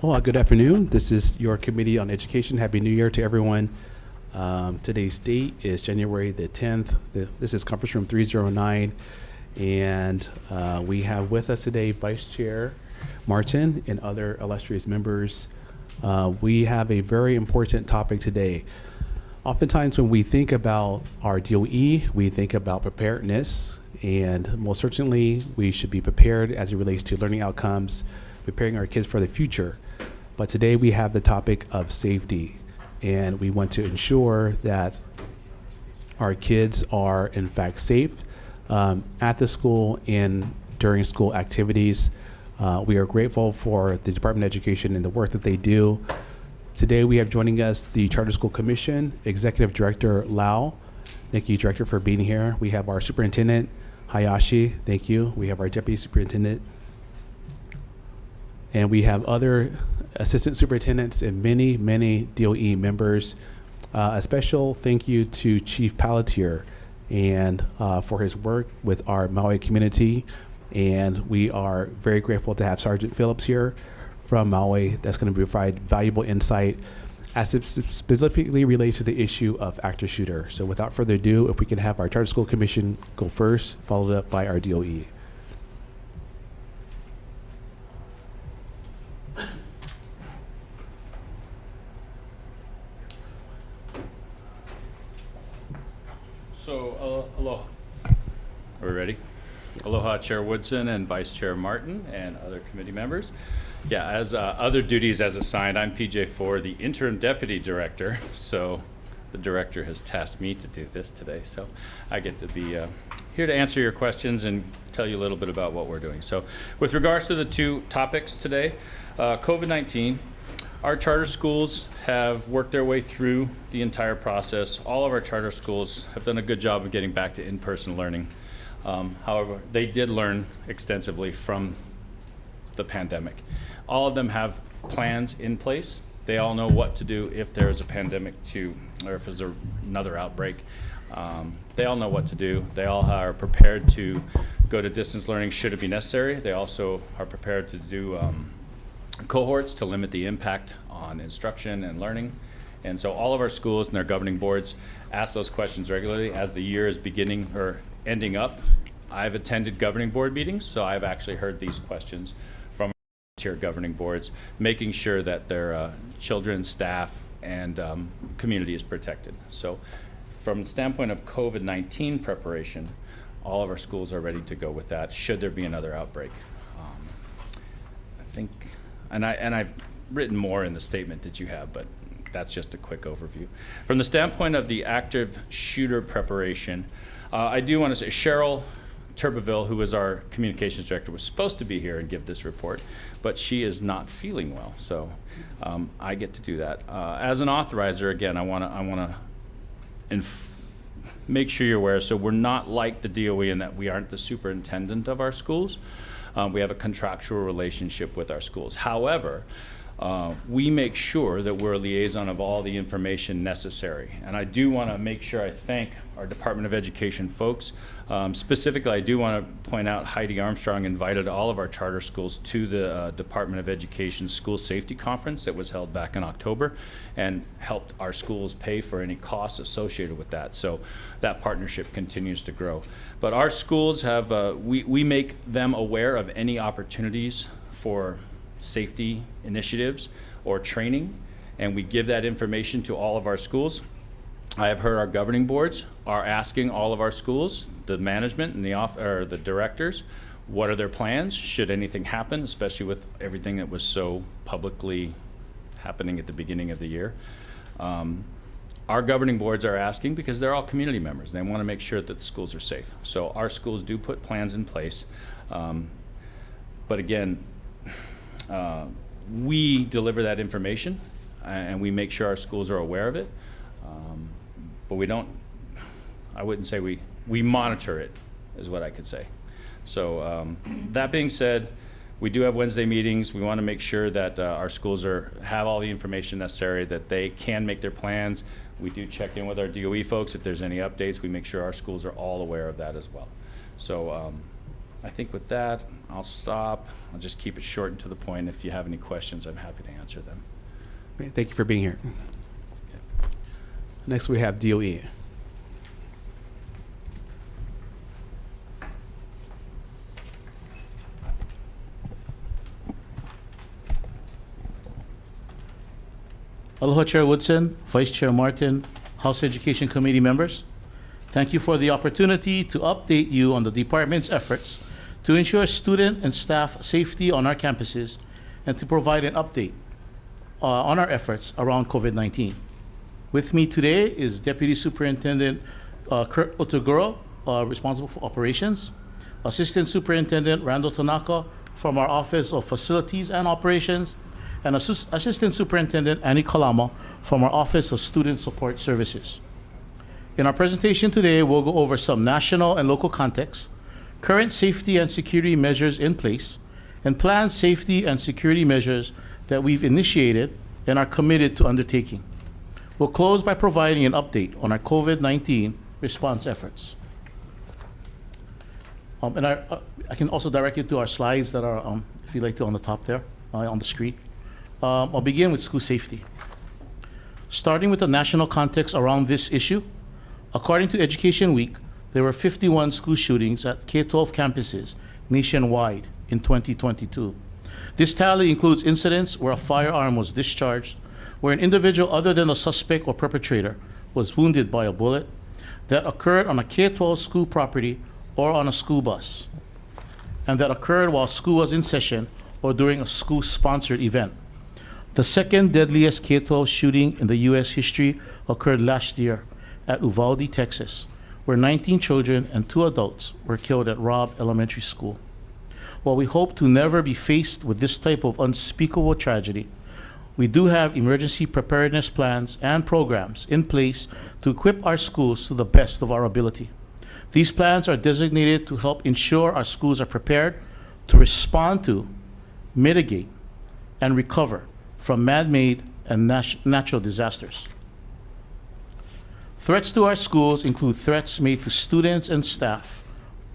Well, good afternoon. This is your Committee on Education. Happy New Year to everyone. Today's date is January the 10th. This is conference room 309. And we have with us today Vice Chair Martin and other illustrious members. We have a very important topic today. Oftentimes when we think about our DOE, we think about preparedness, and most certainly we should be prepared as it relates to learning outcomes, preparing our kids for the future. But today we have the topic of safety, and we want to ensure that our kids are in fact safe at the school and during school activities. We are grateful for the Department of Education and the work that they do. Today we have joining us the Charter School Commission, Executive Director Lau. Thank you, Director, for being here. We have our Superintendent, Hayashi. Thank you. We have our Deputy Superintendent. And we have other assistant superintendents and many, many DOE members. A special thank you to Chief Pelletier and for his work with our Maui community. And we are very grateful to have Sergeant Phillips here from Maui that's going to provide valuable insight as it specifically relates to the issue of active shooter. So without further ado, if we can have our Charter School Commission go first, followed up by our DOE. So, aloha. Are we ready? Aloha, Chair Woodson and Vice Chair Martin and other committee members. Yeah, as other duties as assigned, I'm PJ4, the Interim Deputy Director. So the Director has tasked me to do this today. So I get to be here to answer your questions and tell you a little bit about what we're doing. So with regards to the two topics today, COVID-19, our charter schools have worked their way through the entire process. All of our charter schools have done a good job of getting back to in-person learning. However, they did learn extensively from the pandemic. All of them have plans in place. They all know what to do if there's a pandemic or if there's another outbreak. They all know what to do. They all are prepared to go to distance learning should it be necessary. They also are prepared to do cohorts to limit the impact on instruction and learning. And so all of our schools and their governing boards ask those questions regularly as the year is beginning or ending up. I've attended governing board meetings, so I've actually heard these questions from tier governing boards, making sure that their children, staff, and community is protected. So from the standpoint of COVID-19 preparation, all of our schools are ready to go with that should there be another outbreak. I think, and I've written more in the statement that you have, but that's just a quick overview. From the standpoint of the active shooter preparation, I do want to say Cheryl Turbeville, who is our communications director, was supposed to be here and give this report, but she is not feeling well, so I get to do that. As an authorizer, again, I want to make sure you're aware, so we're not like the DOE in that we aren't the superintendent of our schools. We have a contractual relationship with our schools. However, we make sure that we're a liaison of all the information necessary. And I do want to make sure I thank our Department of Education folks. Specifically, I do want to point out Heidi Armstrong invited all of our charter schools to the Department of Education School Safety Conference that was held back in October and helped our schools pay for any costs associated with that. So that partnership continues to grow. But our schools have, we make them aware of any opportunities for safety initiatives or training, and we give that information to all of our schools. I have heard our governing boards are asking all of our schools, the management and the directors, what are their plans should anything happen, especially with everything that was so publicly happening at the beginning of the year. Our governing boards are asking because they're all community members. They want to make sure that the schools are safe. So our schools do put plans in place. But again, we deliver that information and we make sure our schools are aware of it. But we don't, I wouldn't say we monitor it, is what I could say. So that being said, we do have Wednesday meetings. We want to make sure that our schools have all the information necessary, that they can make their plans. We do check in with our DOE folks if there's any updates. We make sure our schools are all aware of that as well. So I think with that, I'll stop. I'll just keep it short and to the point. If you have any questions, I'm happy to answer them. Okay, thank you for being here. Next, we have DOE. Aloha, Chair Woodson, Vice Chair Martin, House Education Committee members. Thank you for the opportunity to update you on the department's efforts to ensure student and staff safety on our campuses and to provide an update on our efforts around COVID-19. With me today is Deputy Superintendent Kurt Otoguro, responsible for operations, Assistant Superintendent Randall Tanaka from our Office of Facilities and Operations, and Assistant Superintendent Annie Kalama from our Office of Student Support Services. In our presentation today, we'll go over some national and local context, current safety and security measures in place, and planned safety and security measures that we've initiated and are committed to undertaking. We'll close by providing an update on our COVID-19 response efforts. And I can also direct you to our slides that are, if you'd like to, on the top there, on the screen. I'll begin with school safety. Starting with the national context around this issue, according to Education Week, there were 51 school shootings at K-12 campuses nationwide in 2022. This tally includes incidents where a firearm was discharged, where an individual other than the suspect or perpetrator was wounded by a bullet, that occurred on a K-12 school property or on a school bus, and that occurred while school was in session or during a school-sponsored event. The second deadliest K-12 shooting in the U.S. history occurred last year at Uvalde, Texas, where 19 children and 2 adults were killed at Robb Elementary School. While we hope to never be faced with this type of unspeakable tragedy, we do have emergency preparedness plans and programs in place to equip our schools to the best of our ability. These plans are designated to help ensure our schools are prepared to respond to, mitigate, and recover from man-made and natural disasters. Threats to our schools include threats made to students and staff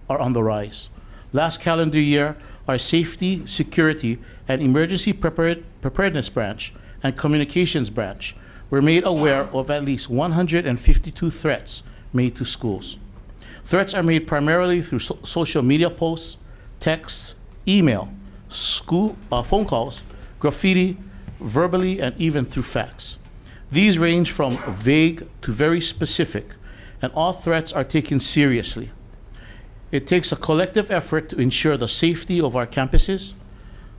are on the rise. Last calendar year, our Safety, Security, and Emergency Preparedness Branch and Communications Branch were made aware of at least 152 threats made to schools. Threats are made primarily through social media posts, texts, email, school phone calls, graffiti, verbally, and even through fax. These range from vague to very specific, and all threats are taken seriously. It takes a collective effort to ensure the safety of our campuses,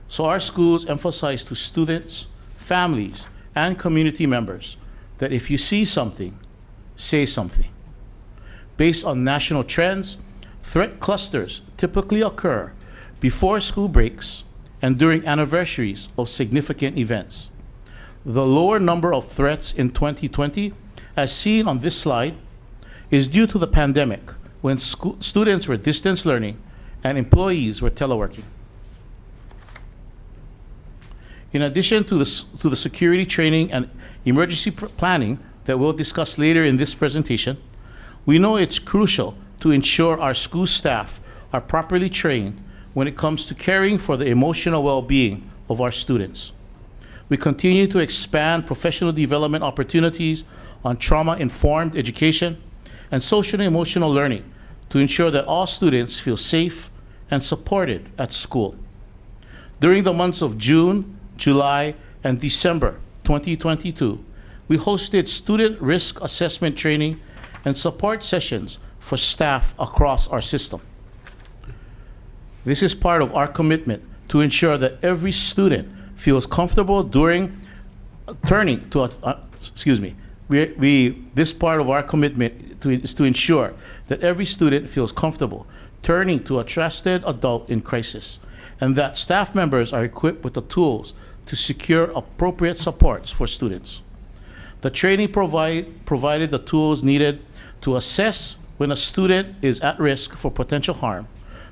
so our schools emphasize to students, families, and community members that if you see something, say something. Based on national trends, threat clusters typically occur before school breaks and during anniversaries of significant events. The lower number of threats in 2020, as seen on this slide, is due to the pandemic, when students were distance learning and employees were teleworking. In addition to the security training and emergency planning that we'll discuss later in this presentation, we know it's crucial to ensure our school staff are properly trained when it comes to caring for the emotional well-being of our students. We continue to expand professional development opportunities on trauma-informed education and social and emotional learning to ensure that all students feel safe and supported at school. During the months of June, July, and December 2022, we hosted student risk assessment training and support sessions for staff across our system. This is part of our commitment to ensure that every student feels comfortable during turning to this part of our commitment is to ensure that every student feels comfortable turning to a trusted adult in crisis, and that staff members are equipped with the tools to secure appropriate supports for students. The training provided the tools needed to assess when a student is at risk for potential harm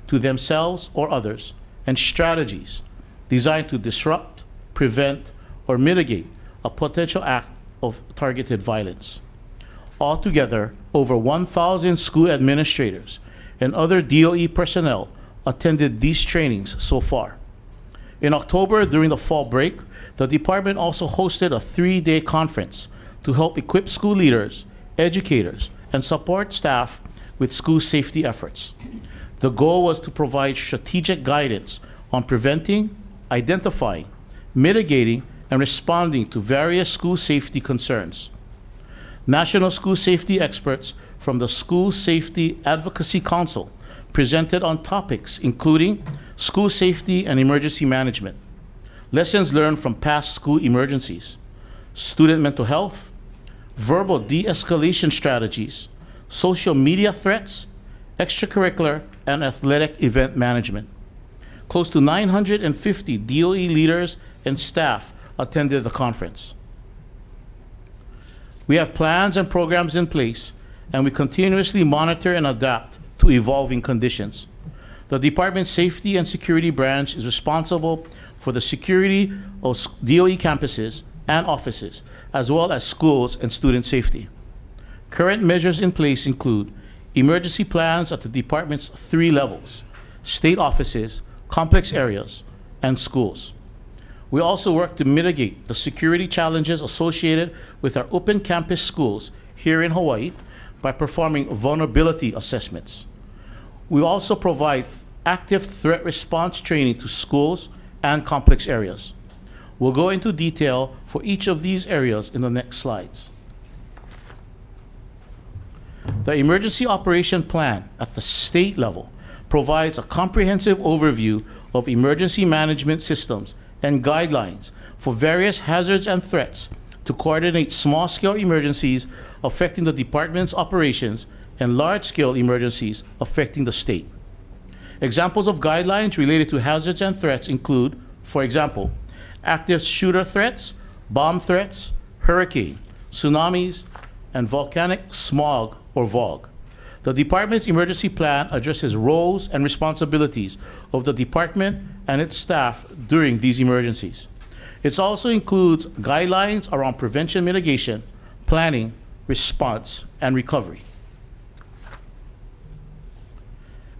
to themselves or others, and strategies designed to disrupt, prevent, or mitigate a potential act of targeted violence. Altogether, over 1,000 school administrators and other DOE personnel attended these trainings so far. In October, during the fall break, the department also hosted a 3-day conference to help equip school leaders, educators, and support staff with school safety efforts. The goal was to provide strategic guidance on preventing, identifying, mitigating, and responding to various school safety concerns. National school safety experts from the School Safety Advocacy Council presented on topics including school safety and emergency management, lessons learned from past school emergencies, student mental health, verbal de-escalation strategies, social media threats, extracurricular and athletic event management. Close to 950 DOE leaders and staff attended the conference. We have plans and programs in place, and we continuously monitor and adapt to evolving conditions. The Department Safety and Security Branch is responsible for the security of DOE campuses and offices, as well as schools and student safety. Current measures in place include emergency plans at the department's 3 levels: state offices, complex areas, and schools. We also work to mitigate the security challenges associated with our open campus schools here in Hawaii by performing vulnerability assessments. We also provide active threat response training to schools and complex areas. We'll go into detail for each of these areas in the next slides. The Emergency Operation Plan at the state level provides a comprehensive overview of emergency management systems and guidelines for various hazards and threats to coordinate small-scale emergencies affecting the department's operations and large-scale emergencies affecting the state. Examples of guidelines related to hazards and threats include, for example, active shooter threats, bomb threats, hurricane, tsunamis, and volcanic smog or VOG. The department's emergency plan addresses roles and responsibilities of the department and its staff during these emergencies. It also includes guidelines around prevention mitigation, planning, response, and recovery.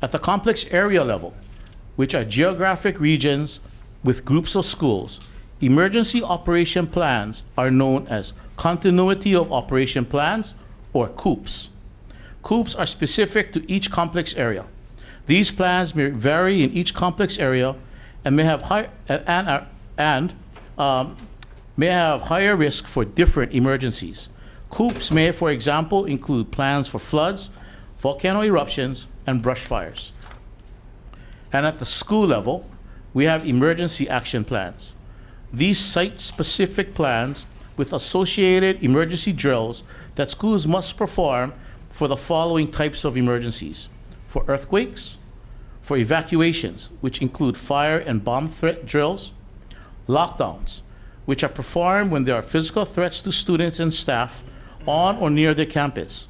At the complex area level, which are geographic regions with groups of schools, emergency operation plans are known as continuity of operation plans, or COOPs. COOPs are specific to each complex area. These plans may vary in each complex area and may have higher risk for different emergencies. COOPs may, for example, include plans for floods, volcano eruptions, and brush fires. And at the school level, we have emergency action plans. These site-specific plans with associated emergency drills that schools must perform for the following types of emergencies: for earthquakes, for evacuations, which include fire and bomb threat drills, lockdowns, which are performed when there are physical threats to students and staff on or near their campus.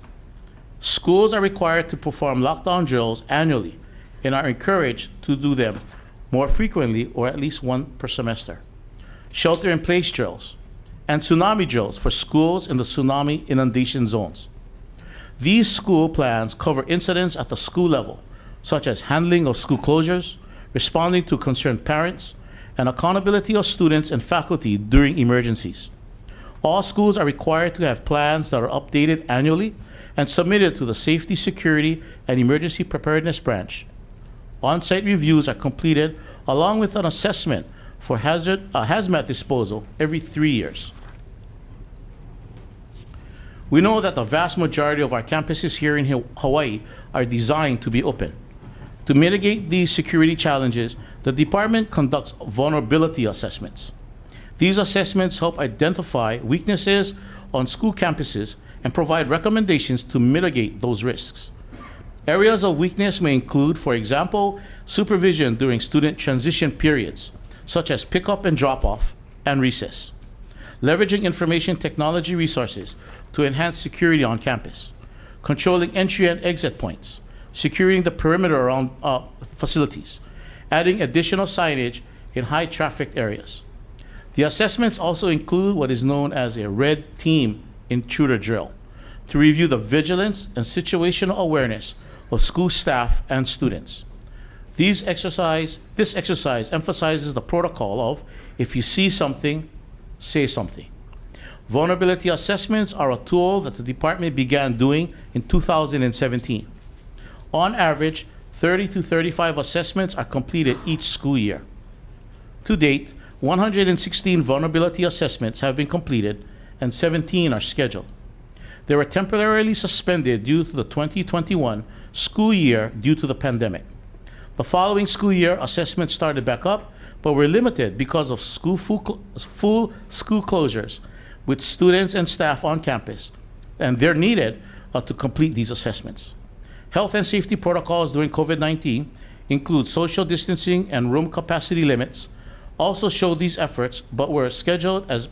Schools are required to perform lockdown drills annually and are encouraged to do them more frequently or at least one per semester. Shelter-in-place drills and tsunami drills for schools in the tsunami inundation zones. These school plans cover incidents at the school level, such as handling of school closures, responding to concerned parents, and accountability of students and faculty during emergencies. All schools are required to have plans that are updated annually and submitted to the Safety, Security, and Emergency Preparedness Branch. On-site reviews are completed along with an assessment for hazmat disposal every 3 years. We know that the vast majority of our campuses here in Hawaii are designed to be open. To mitigate these security challenges, the department conducts vulnerability assessments. These assessments help identify weaknesses on school campuses and provide recommendations to mitigate those risks. Areas of weakness may include, for example, supervision during student transition periods, such as pickup and drop-off and recess. Leveraging information technology resources to enhance security on campus. Controlling entry and exit points. Securing the perimeter around facilities. Adding additional signage in high-trafficked areas. The assessments also include what is known as a red team intruder drill to review the vigilance and situational awareness of school staff and students. This exercise emphasizes the protocol of if you see something, say something. Vulnerability assessments are a tool that the department began doing in 2017. On average, 30 to 35 assessments are completed each school year. To date, 116 vulnerability assessments have been completed and 17 are scheduled. They were temporarily suspended due to the 2021 school year due to the pandemic. The following school year, assessments started back up, but were limited because of full school closures with students and staff on campus, and they're needed to complete these assessments. Health and safety protocols during COVID-19 include social distancing and room capacity limits. Also show these efforts, but were scheduled as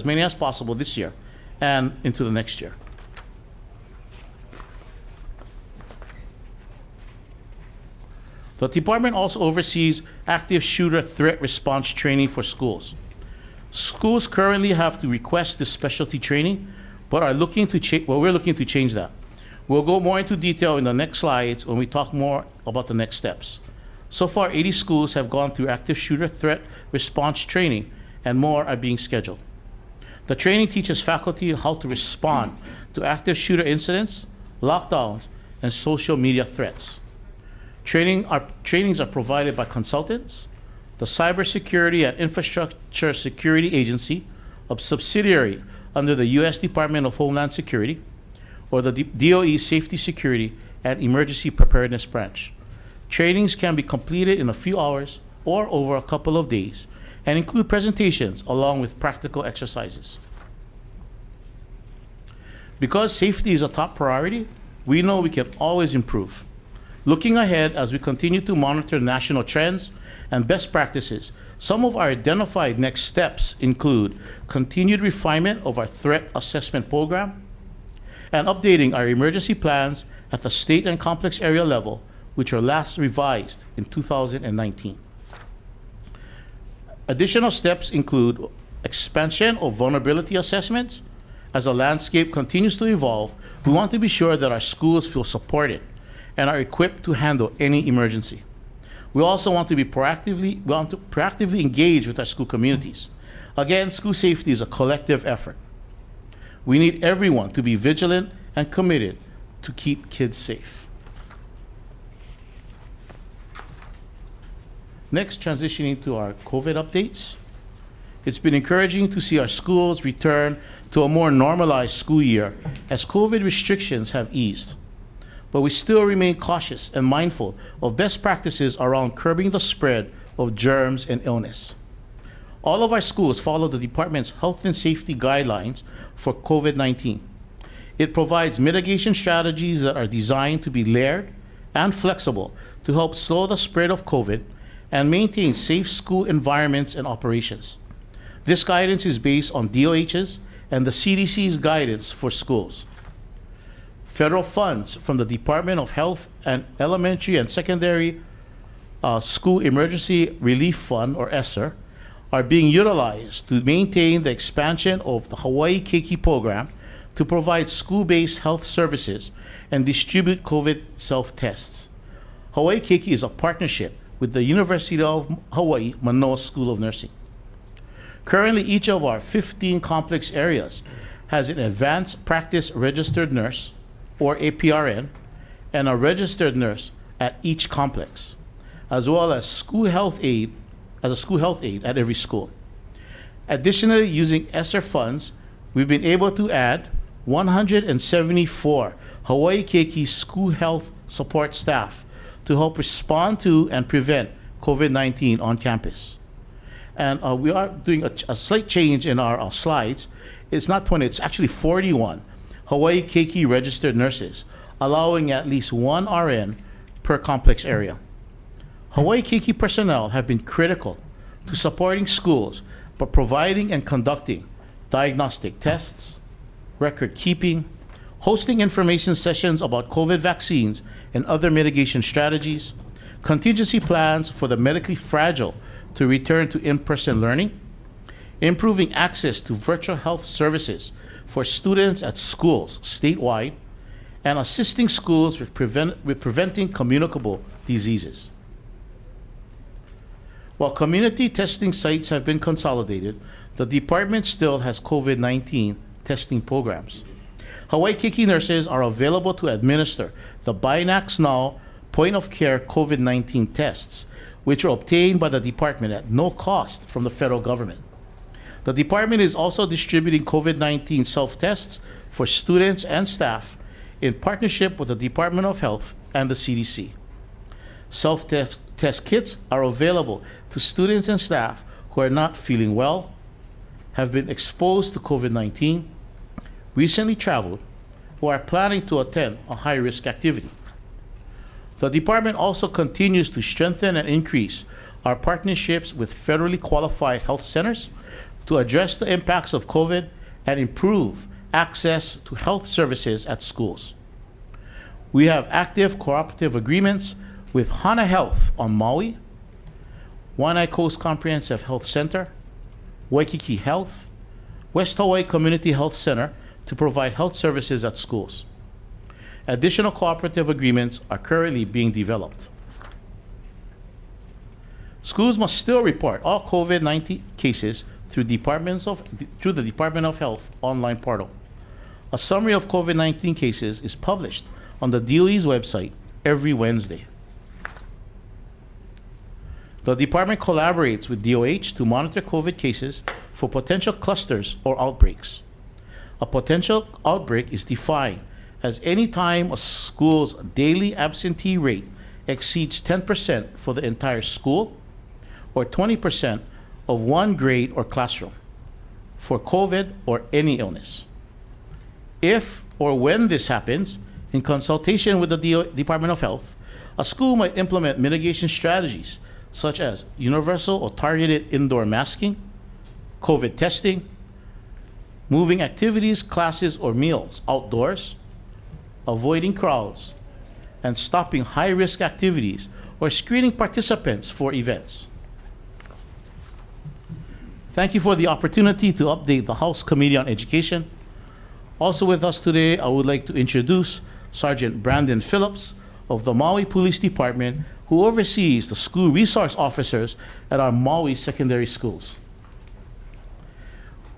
many as possible this year and into the next year. The department also oversees active shooter threat response training for schools. Schools currently have to request this specialty training, but we're looking to change that. We'll go more into detail in the next slides when we talk more about the next steps. So far, 80 schools have gone through active shooter threat response training, and more are being scheduled. The training teaches faculty how to respond to active shooter incidents, lockdowns, and social media threats. Trainings are provided by consultants, the Cybersecurity and Infrastructure Security Agency, a subsidiary under the U.S. Department of Homeland Security, or the DOE Safety, Security, and Emergency Preparedness Branch. Trainings can be completed in a few hours or over a couple of days and include presentations along with practical exercises. Because safety is a top priority, we know we can always improve. Looking ahead as we continue to monitor national trends and best practices, some of our identified next steps include continued refinement of our threat assessment program and updating our emergency plans at the state and complex area level, which were last revised in 2019. Additional steps include expansion of vulnerability assessments. As the landscape continues to evolve, we want to be sure that our schools feel supported and are equipped to handle any emergency. We also want to proactively engage with our school communities. Again, school safety is a collective effort. We need everyone to be vigilant and committed to keep kids safe. Next, transitioning to our COVID updates. It's been encouraging to see our schools return to a more normalized school year as COVID restrictions have eased. But we still remain cautious and mindful of best practices around curbing the spread of germs and illness. All of our schools follow the department's health and safety guidelines for COVID-19. It provides mitigation strategies that are designed to be layered and flexible to help slow the spread of COVID and maintain safe school environments and operations. This guidance is based on DOH's and the CDC's guidance for schools. Federal funds from the Department of Health and Elementary and Secondary School Emergency Relief Fund, or ESSER, are being utilized to maintain the expansion of the Hawaii Keiki program to provide school-based health services and distribute COVID self-tests. Hawaii Keiki is a partnership with the University of Hawaii Manoa School of Nursing. Currently, each of our 15 complex areas has an advanced practice registered nurse, or APRN, and a registered nurse at each complex, as well as a school health aide at every school. Additionally, using ESSER funds, we've been able to add 174 Hawaii Keiki school health support staff to help respond to and prevent COVID-19 on campus. And we are doing a slight change in our slides. It's not 20, it's actually 41 Hawaii Keiki registered nurses, allowing at least one RN per complex area. Hawaii Keiki personnel have been critical to supporting schools by providing and conducting diagnostic tests, record keeping, hosting information sessions about COVID vaccines and other mitigation strategies, contingency plans for the medically fragile to return to in-person learning, improving access to virtual health services for students at schools statewide, and assisting schools with preventing communicable diseases. While community testing sites have been consolidated, the department still has COVID-19 testing programs. Hawaii nurses are available to administer the Binax Now point-of-care COVID-19 tests, which are obtained by the department at no cost from the federal government. The department is also distributing COVID-19 self-tests for students and staff in partnership with the Department of Health and the CDC. Self-test kits are available to students and staff who are not feeling well, have been exposed to COVID-19, recently traveled, or are planning to attend a high-risk activity. The department also continues to strengthen and increase our partnerships with federally qualified health centers to address the impacts of COVID and improve access to health services at schools. We have active cooperative agreements with Hana Health on Maui, Waianae Coast Comprehensive Health Center, Waikiki Health, West Hawaii Community Health Center to provide health services at schools. Additional cooperative agreements are currently being developed. Schools must still report all COVID-19 cases through the Department of Health online portal. A summary of COVID-19 cases is published on the DOE's website every Wednesday. The department collaborates with DOH to monitor COVID cases for potential clusters or outbreaks. A potential outbreak is defined as any time a school's daily absentee rate exceeds 10% for the entire school or 20% of one grade or classroom for COVID or any illness. If or when this happens, in consultation with the Department of Health, a school might implement mitigation strategies such as universal or targeted indoor masking, COVID testing, moving activities, classes, or meals outdoors, avoiding crowds, and stopping high-risk activities or screening participants for events. Thank you for the opportunity to update the House Committee on Education. Also with us today, I would like to introduce Sergeant Brandon Phillips of the Maui Police Department, who oversees the school resource officers at our Maui secondary schools.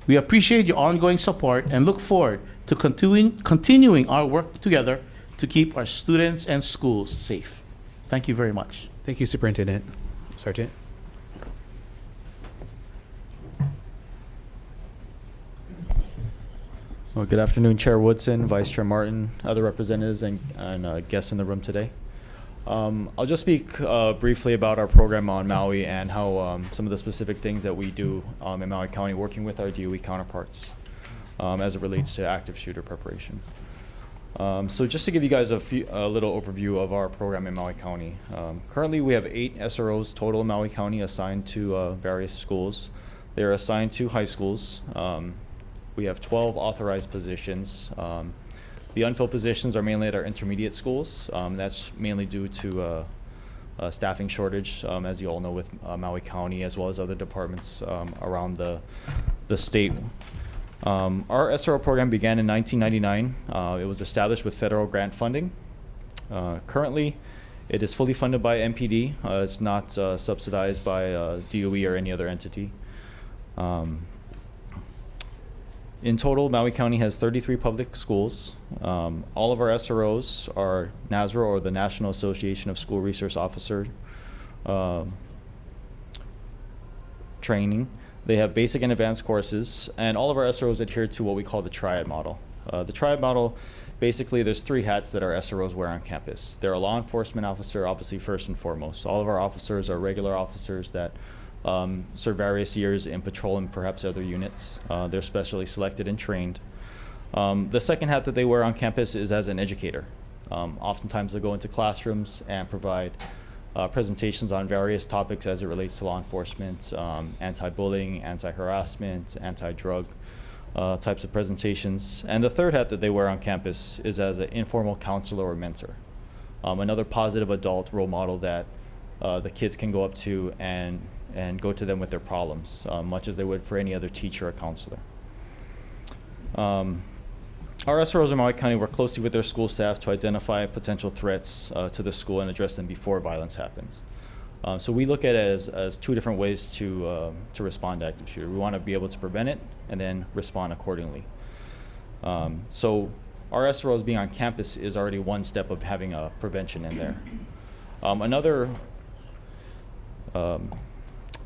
We appreciate your ongoing support and look forward to continuing our work together to keep our students and schools safe. Thank you very much. Thank you, Superintendent. Sergeant? Well, good afternoon, Chair Woodson, Vice Chair Martin, other representatives, and guests in the room today. I'll just speak briefly about our program on Maui and how some of the specific things that we do in Maui County working with our DOE counterparts as it relates to active shooter preparation. So just to give you guys a little overview of our program in Maui County. Currently we have 8 SROs total in Maui County assigned to various schools. They are assigned to high schools. We have 12 authorized positions. The unfilled positions are mainly at our intermediate schools. That's mainly due to a staffing shortage, as you all know, with Maui County as well as other departments around the state. Our SRO program began in 1999. It was established with federal grant funding. Currently, it is fully funded by MPD. It's not subsidized by DOE or any other entity. In total, Maui County has 33 public schools. All of our SROs are NASRO, or the National Association of School Resource Officer training. They have basic and advanced courses, and all of our SROs adhere to what we call the triad model. The triad model, basically there's 3 hats that our SROs wear on campus. They're a law enforcement officer, obviously first and foremost. All of our officers are regular officers that serve various years in patrol and perhaps other units. They're specially selected and trained. The second hat that they wear on campus is as an educator. Oftentimes they go into classrooms and provide presentations on various topics as it relates to law enforcement, anti-bullying, anti-harassment, anti-drug types of presentations. And the third hat that they wear on campus is as an informal counselor or mentor. Another positive adult role model that the kids can go up to and go to them with their problems, much as they would for any other teacher or counselor. Our SROs in Maui County work closely with their school staff to identify potential threats to the school and address them before violence happens. So we look at it as two different ways to respond to active shooter. We want to be able to prevent it and then respond accordingly. So our SROs being on campus is already one step of having a prevention in there. Another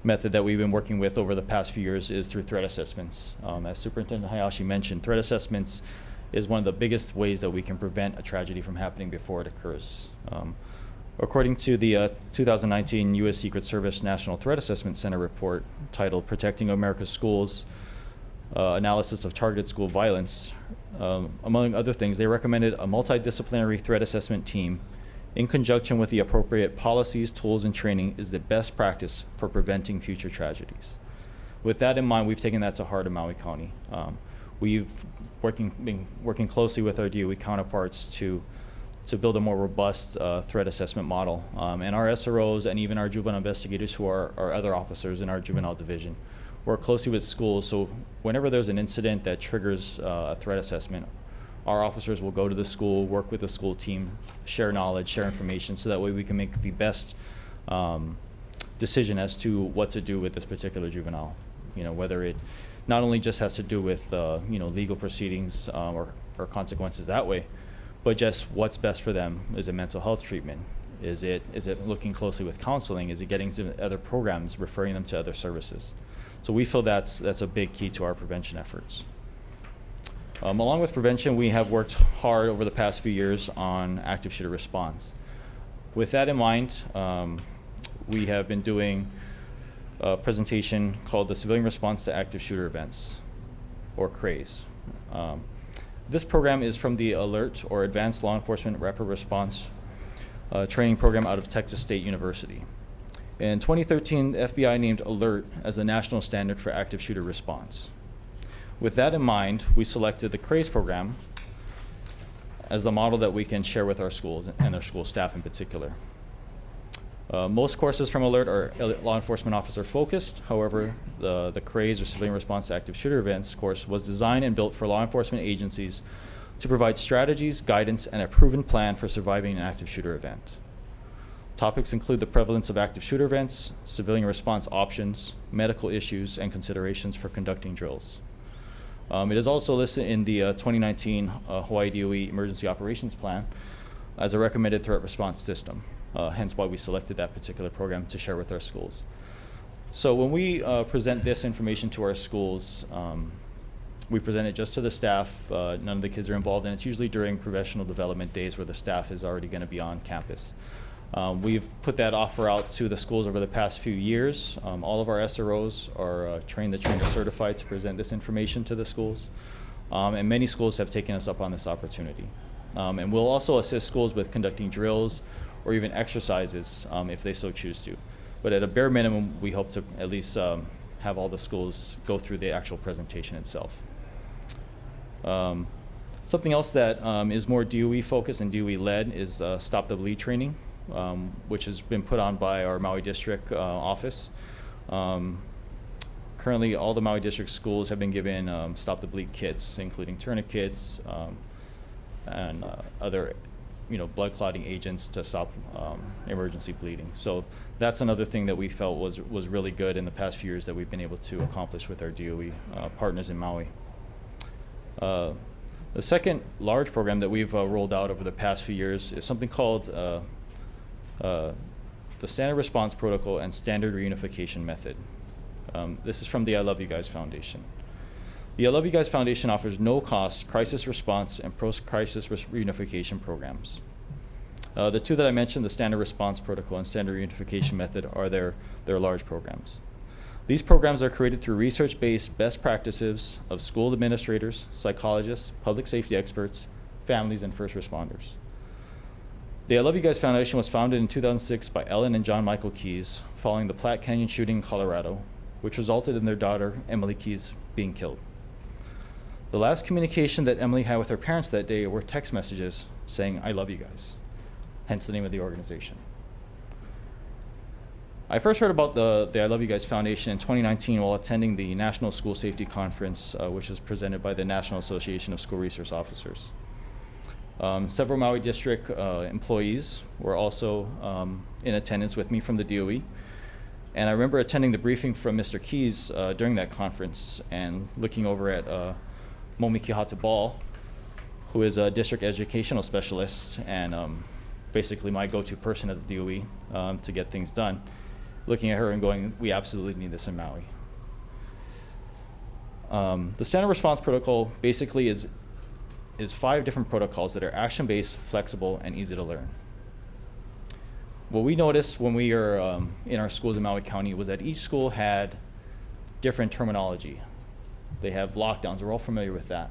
method that we've been working with over the past few years is through threat assessments. As Superintendent Hayashi mentioned, threat assessments is one of the biggest ways that we can prevent a tragedy from happening before it occurs. According to the 2019 U.S. Secret Service National Threat Assessment Center report titled Protecting America's Schools, Analysis of Targeted School Violence, among other things, they recommended a multidisciplinary threat assessment team in conjunction with the appropriate policies, tools, and training is the best practice for preventing future tragedies. With that in mind, we've taken that to heart in Maui County. We've been working closely with our DOE counterparts to build a more robust threat assessment model. And our SROs and even our juvenile investigators, who are our other officers in our juvenile division, work closely with schools. So whenever there's an incident that triggers a threat assessment, our officers will go to the school, work with the school team, share knowledge, share information, so that way we can make the best decision as to what to do with this particular juvenile. You know, whether it not only just has to do with legal proceedings or consequences that way, but just what's best for them. Is it mental health treatment? Is it looking closely with counseling? Is it getting to other programs, referring them to other services? So we feel that's a big key to our prevention efforts. Along with prevention, we have worked hard over the past few years on active shooter response. With that in mind, we have been doing a presentation called the Civilian Response to Active Shooter Events, or CRAES. This program is from the ALERT, or Advanced Law Enforcement Rapid Response training program out of Texas State University. In 2013, the FBI named ALERT as the national standard for active shooter response. With that in mind, we selected the CRAES program as the model that we can share with our schools and our school staff in particular. Most courses from ALERT are law enforcement officer focused. However, the CRAES, or Civilian Response to Active Shooter Events course, was designed and built for law enforcement agencies to provide strategies, guidance, and a proven plan for surviving an active shooter event. Topics include the prevalence of active shooter events, civilian response options, medical issues, and considerations for conducting drills. It is also listed in the 2019 Hawaii DOE Emergency Operations Plan as a recommended threat response system, hence why we selected that particular program to share with our schools. So when we present this information to our schools, we present it just to the staff. None of the kids are involved, and it's usually during professional development days where the staff is already going to be on campus. We've put that offer out to the schools over the past few years. All of our SROs are trained or certified to present this information to the schools. And many schools have taken us up on this opportunity. And we'll also assist schools with conducting drills or even exercises if they so choose to. But at a bare minimum, we hope to at least have all the schools go through the actual presentation itself. Something else that is more DOE focused and DOE led is Stop the Bleed training, which has been put on by our Maui District office. Currently, all the Maui District schools have been given Stop the Bleed kits, including tourniquets and other blood clotting agents to stop emergency bleeding. So that's another thing that we felt was really good in the past few years that we've been able to accomplish with our DOE partners in Maui. The second large program that we've rolled out over the past few years is something called the Standard Response Protocol and Standard Reunification Method. This is from the I Love You Guys Foundation. The I Love You Guys Foundation offers no-cost crisis response and post-crisis reunification programs. The two that I mentioned, the Standard Response Protocol and Standard Reunification Method, are their large programs. These programs are created through research-based best practices of school administrators, psychologists, public safety experts, families, and first responders. The I Love You Guys Foundation was founded in 2006 by Ellen and John Michael Keys following the Platte Canyon shooting in Colorado, which resulted in their daughter, Emily Keys, being killed. The last communication that Emily had with her parents that day were text messages saying, "I love you guys," hence the name of the organization. I first heard about the I Love You Guys Foundation in 2019 while attending the National School Safety Conference, which was presented by the National Association of School Resource Officers. Several Maui District employees were also in attendance with me from the DOE. And I remember attending the briefing from Mr. Keys during that conference and looking over at Momi Kihata Ball, who is a district educational specialist and basically my go-to person at the DOE to get things done. Looking at her and going, we absolutely need this in Maui. The standard response protocol basically is 5 different protocols that are action-based, flexible, and easy to learn. What we noticed when we were in our schools in Maui County was that each school had different terminology. They have lockdowns, we're all familiar with that.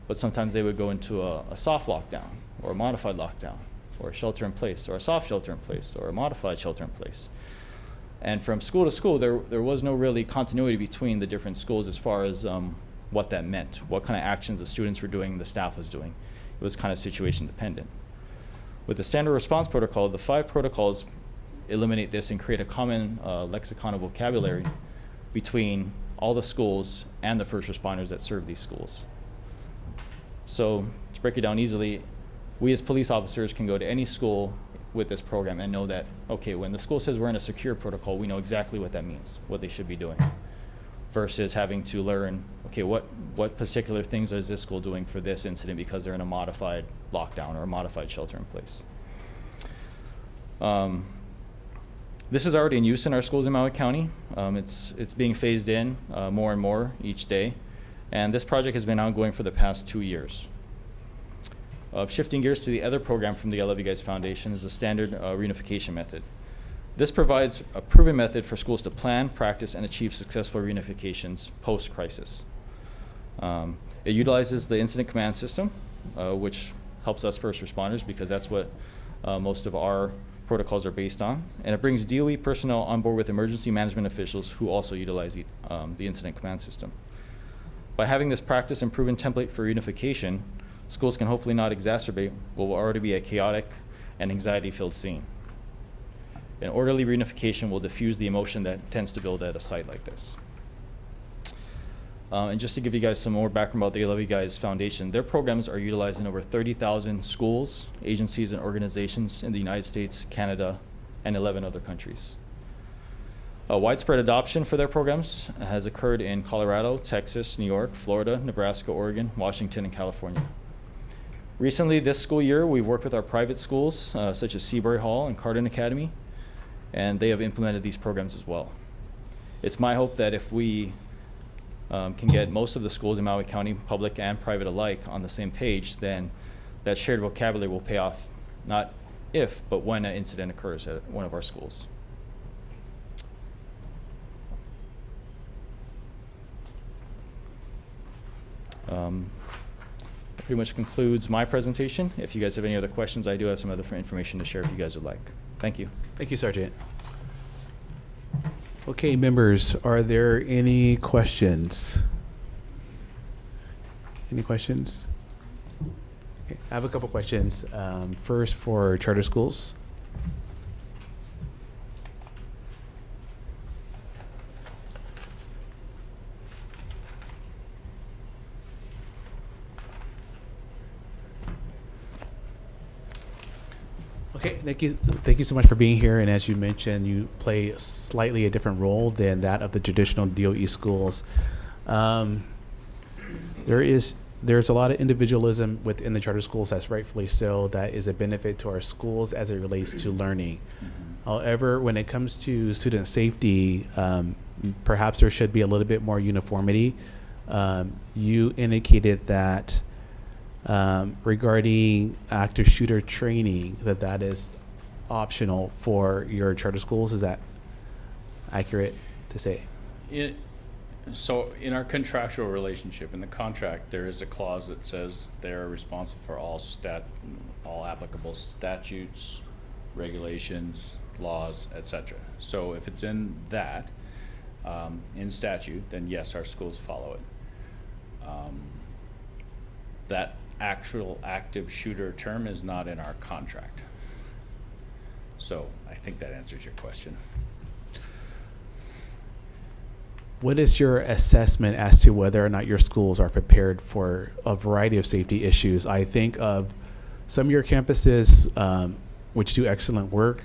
But sometimes they would go into a soft lockdown, or a modified lockdown, or a shelter in place, or a soft shelter in place, or a modified shelter in place. And from school to school, there was no really continuity between the different schools as far as what that meant, what kind of actions the students were doing, the staff was doing. It was kind of situation dependent. With the standard response protocol, the 5 protocols eliminate this and create a common lexicon of vocabulary between all the schools and the first responders that serve these schools. So to break it down easily, we as police officers can go to any school with this program and know that, okay, when the school says we're in a secure protocol, we know exactly what that means, what they should be doing, versus having to learn, okay, what particular things is this school doing for this incident because they're in a modified lockdown or a modified shelter in place. This is already in use in our schools in Maui County. It's being phased in more and more each day, and this project has been ongoing for the past 2 years. Shifting gears to the other program from the I Love You Guys Foundation is the standard reunification method. This provides a proven method for schools to plan, practice, and achieve successful reunifications post-crisis. It utilizes the incident command system, which helps us first responders because that's what most of our protocols are based on. And it brings DOE personnel on board with emergency management officials who also utilize the incident command system. By having this practice and proven template for reunification, schools can hopefully not exacerbate what will already be a chaotic and anxiety-filled scene. An orderly reunification will diffuse the emotion that tends to build at a site like this. And just to give you guys some more background about the I Love You Guys Foundation, their programs are utilized in over 30,000 schools, agencies, and organizations in the United States, Canada, and 11 other countries. Widespread adoption for their programs has occurred in Colorado, Texas, New York, Florida, Nebraska, Oregon, Washington, and California. Recently, this school year, we've worked with our private schools, such as Seabury Hall and Cardin Academy, and they have implemented these programs as well. It's my hope that if we can get most of the schools in Maui County, public and private alike, on the same page, then that shared vocabulary will pay off, not if, but when an incident occurs at one of our schools. That pretty much concludes my presentation. If you guys have any other questions, I do have some other information to share if you guys would like. Thank you. Thank you, Sergeant. Okay, members, are there any questions? Any questions? Okay, I have a couple questions. First, for charter schools. Okay, thank you so much for being here. And as you mentioned, you play slightly a different role than that of the traditional DOE schools. There's a lot of individualism within the charter schools, that's rightfully so. That is a benefit to our schools as it relates to learning. However, when it comes to student safety, perhaps there should be a little bit more uniformity. You indicated that regarding active shooter training, that is optional for your charter schools. Is that accurate to say? So in our contractual relationship, in the contract, there is a clause that says they're responsible for all applicable statutes, regulations, laws, etc. So if it's in that, in statute, then yes, our schools follow it. That actual active shooter term is not in our contract. So I think that answers your question. What is your assessment as to whether or not your schools are prepared for a variety of safety issues? I think of Some of your campuses, which do excellent work,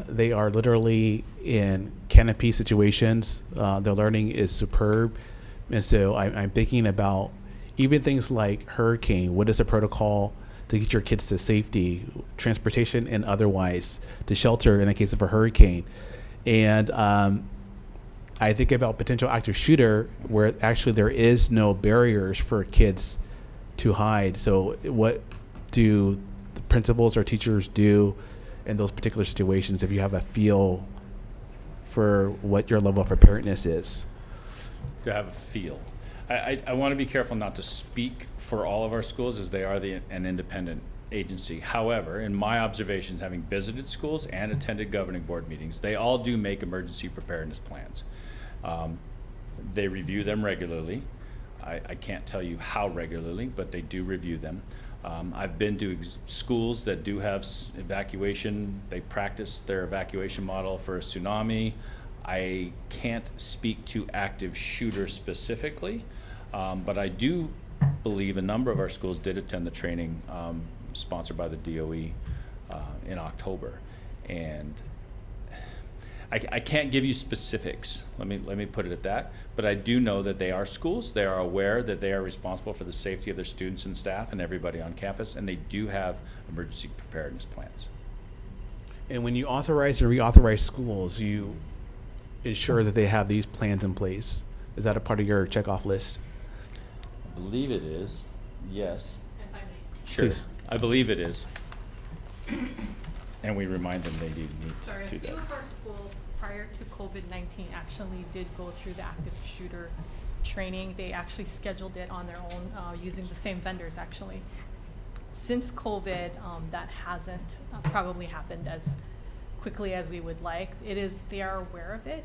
they are literally in canopy situations. Their learning is superb. And so I'm thinking about even things like hurricane. What is the protocol to get your kids to safety, transportation and otherwise, to shelter in the case of a hurricane? And I think about potential active shooter where actually there is no barriers for kids to hide. So what do the principals or teachers do in those particular situations if you have a feel for what your level of preparedness is? To have a feel. I want to be careful not to speak for all of our schools as they are an independent agency. However, in my observations, having visited schools and attended governing board meetings, they all do make emergency preparedness plans. They review them regularly. I can't tell you how regularly, but they do review them. I've been to schools that do have evacuation. They practice their evacuation model for a tsunami. I can't speak to active shooter specifically, but I do believe a number of our schools did attend the training sponsored by the DOE in October. And I can't give you specifics, let me put it at that, but I do know that they are schools. They are aware that they are responsible for the safety of their students and staff and everybody on campus, and they do have emergency preparedness plans. And when you authorize and reauthorize schools, you ensure that they have these plans in place. Is that a part of your checkoff list? I believe it is, yes. If I may. Sure, Please. I believe it is. And we remind them they need Sorry, a to do few that. of our schools prior to COVID-19 actually did go through the active shooter training. They actually scheduled it on their own using the same vendors actually. Since COVID, that hasn't probably happened as quickly as we would like. They are aware of it.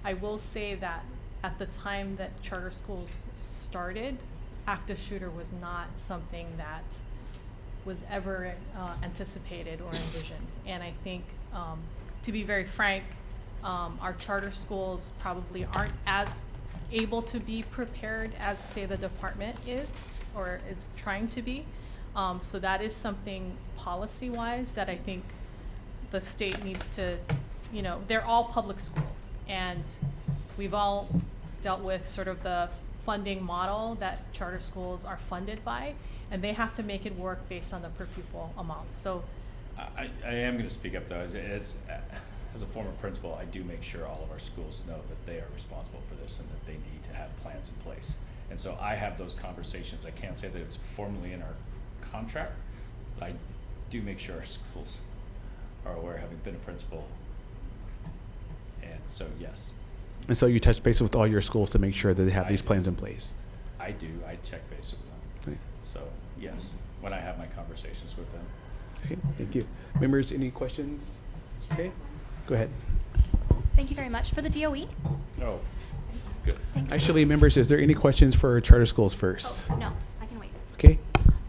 I will say that at the time that charter schools started, active shooter was not something that was ever anticipated or envisioned. And I think, to be very frank, our charter schools probably aren't as able to be prepared as, say, the department is or is trying to be. So that is something policy-wise that I think the state needs to, they're all public schools. And we've all dealt with sort of the funding model that charter schools are funded by, and they have to make it work based on the per pupil amounts. So I am going to speak up though. As a former principal, I do make sure all of our schools know that they are responsible for this and that they need to have plans in place. And so I have those conversations. I can't say that it's formally in our contract, but I do make sure our schools are aware, having been a principal. And so, yes. And so you touch base with all your schools to make sure that they have I these do. plans in place. I do. I check base with them. Okay. So, yes, when I have my conversations with them. Okay, thank you. Members, any questions? Okay, go ahead. Thank you very much. For the DOE? Oh, good. Thank you. Actually, members, is there any questions for charter schools first? Oh, no, I can wait. Okay,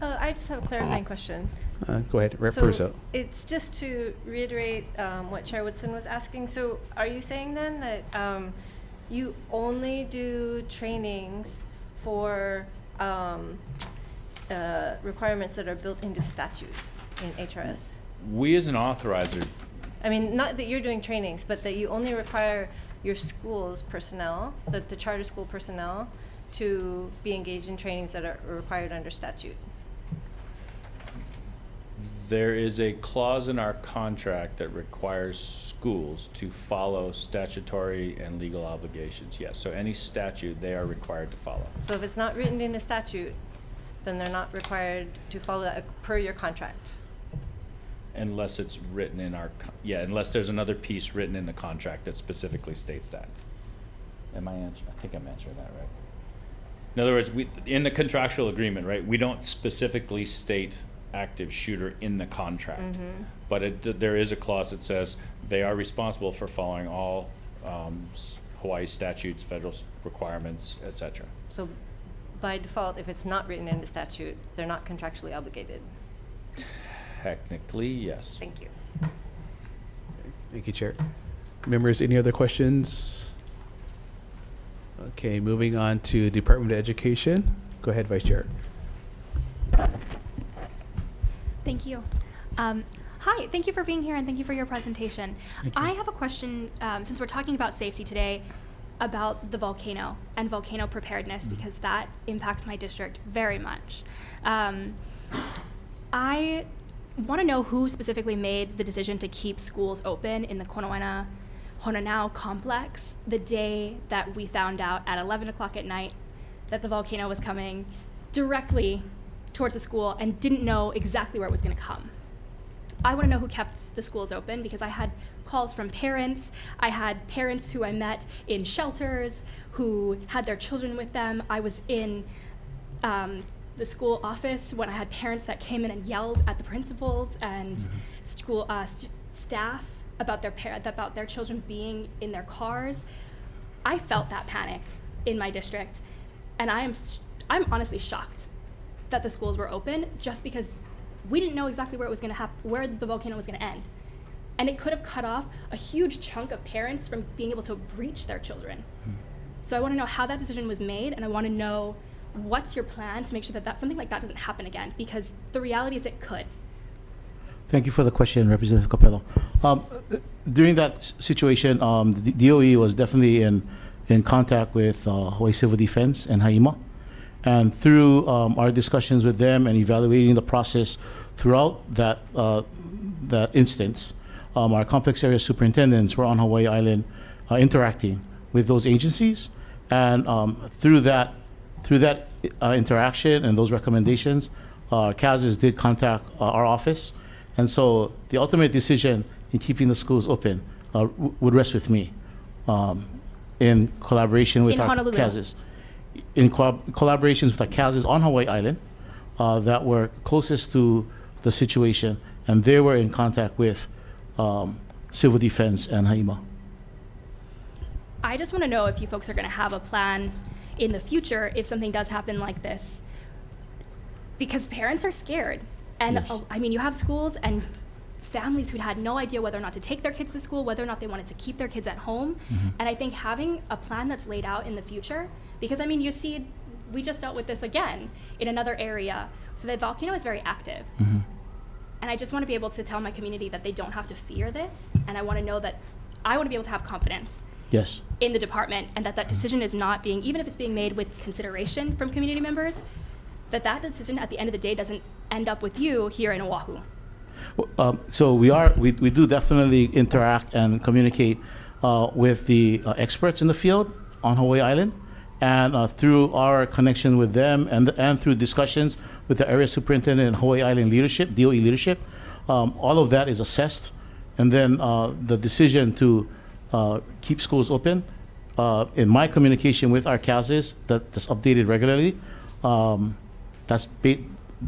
I just have a clarifying question. go ahead, Rep. So Russo. it's just to reiterate what Chair Woodson was asking. So are you saying then that you only do trainings for requirements that are built into statute in HRS? We as an authorizer, I mean, not that you're doing trainings, but that you only require your school's personnel, the charter school personnel, to be engaged in trainings that are required under statute. there is a clause in our contract that requires schools to follow statutory and legal obligations. Yes, so any statute they are required to follow. So if it's not written in a statute, then they're not required to follow that per your contract. Unless it's written in our, unless there's another piece written in the contract that specifically states that. I think I'm answering that right. In other words, in the contractual agreement, right, we don't specifically state active shooter in the contract. But there is a clause that says they are responsible for following all Hawaii statutes, federal requirements, etc. So by default, if it's not written in the statute, they're not contractually obligated. Technically, yes. Thank you. Thank you, Chair. Members, any other questions? Okay, moving on to Department of Education. Go ahead, Vice Chair. Thank you. Hi, thank you for being here and thank you for your presentation. I have a question, since we're talking about safety today, about the volcano and volcano preparedness, because that impacts my district very much. I want to know who specifically made the decision to keep schools open in the Konoena Honanao complex the day that we found out at 11 o'clock at night that the volcano was coming directly towards the school and didn't know exactly where it was going to come. I want to know who kept the schools open, because I had calls from parents. I had parents who I met in shelters who had their children with them. I was in the school office when I had parents that came in and yelled at the principals and school staff about their children being in their cars. I felt that panic in my district, and I'm honestly shocked that the schools were open, just because we didn't know exactly where it was going to happen, where the volcano was going to end. And it could have cut off a huge chunk of parents from being able to reach their children. So I want to know how that decision was made, and I want to know what's your plan to make sure that something like that doesn't happen again, because the reality is it could. Thank you for the question, Representative Capello. During that situation, the DOE was definitely in contact with Hawaii Civil Defense and HAIMA. And through our discussions with them and evaluating the process throughout that instance, our complex area superintendents were on Hawaii Island interacting with those agencies. And through that interaction and those recommendations, CASES did contact our office. And so the ultimate decision in keeping the schools open would rest with me in collaboration with our Honolulu. CASES. In collaborations with our CASES on Hawaii Island that were closest to the situation, and they were in contact with Civil Defense and HAIMA. I just want to know if you folks are going to have a plan in the future if something does happen like this, because parents are scared. And Yes. I mean, you have schools and families who had no idea whether or not to take their kids to school, whether or not they wanted to keep their kids at home. And I think having a plan that's laid out in the future, because I mean, you see, we just dealt with this again in another area. So the volcano is very active. And I just want to be able to tell my community that they don't have to fear this. And I want to know that I want to be able to have confidence Yes. in the department, and that decision is not being, even if it's being made with consideration from community members, that decision at the end of the day doesn't end up with you here in Oahu. So we do definitely interact and communicate with the experts in the field on Hawaii Island, and through our connection with them and through discussions with the area superintendent and Hawaii Island leadership, DOE leadership, all of that is assessed, and then the decision to keep schools open, in my communication with our CASES that's updated regularly, that's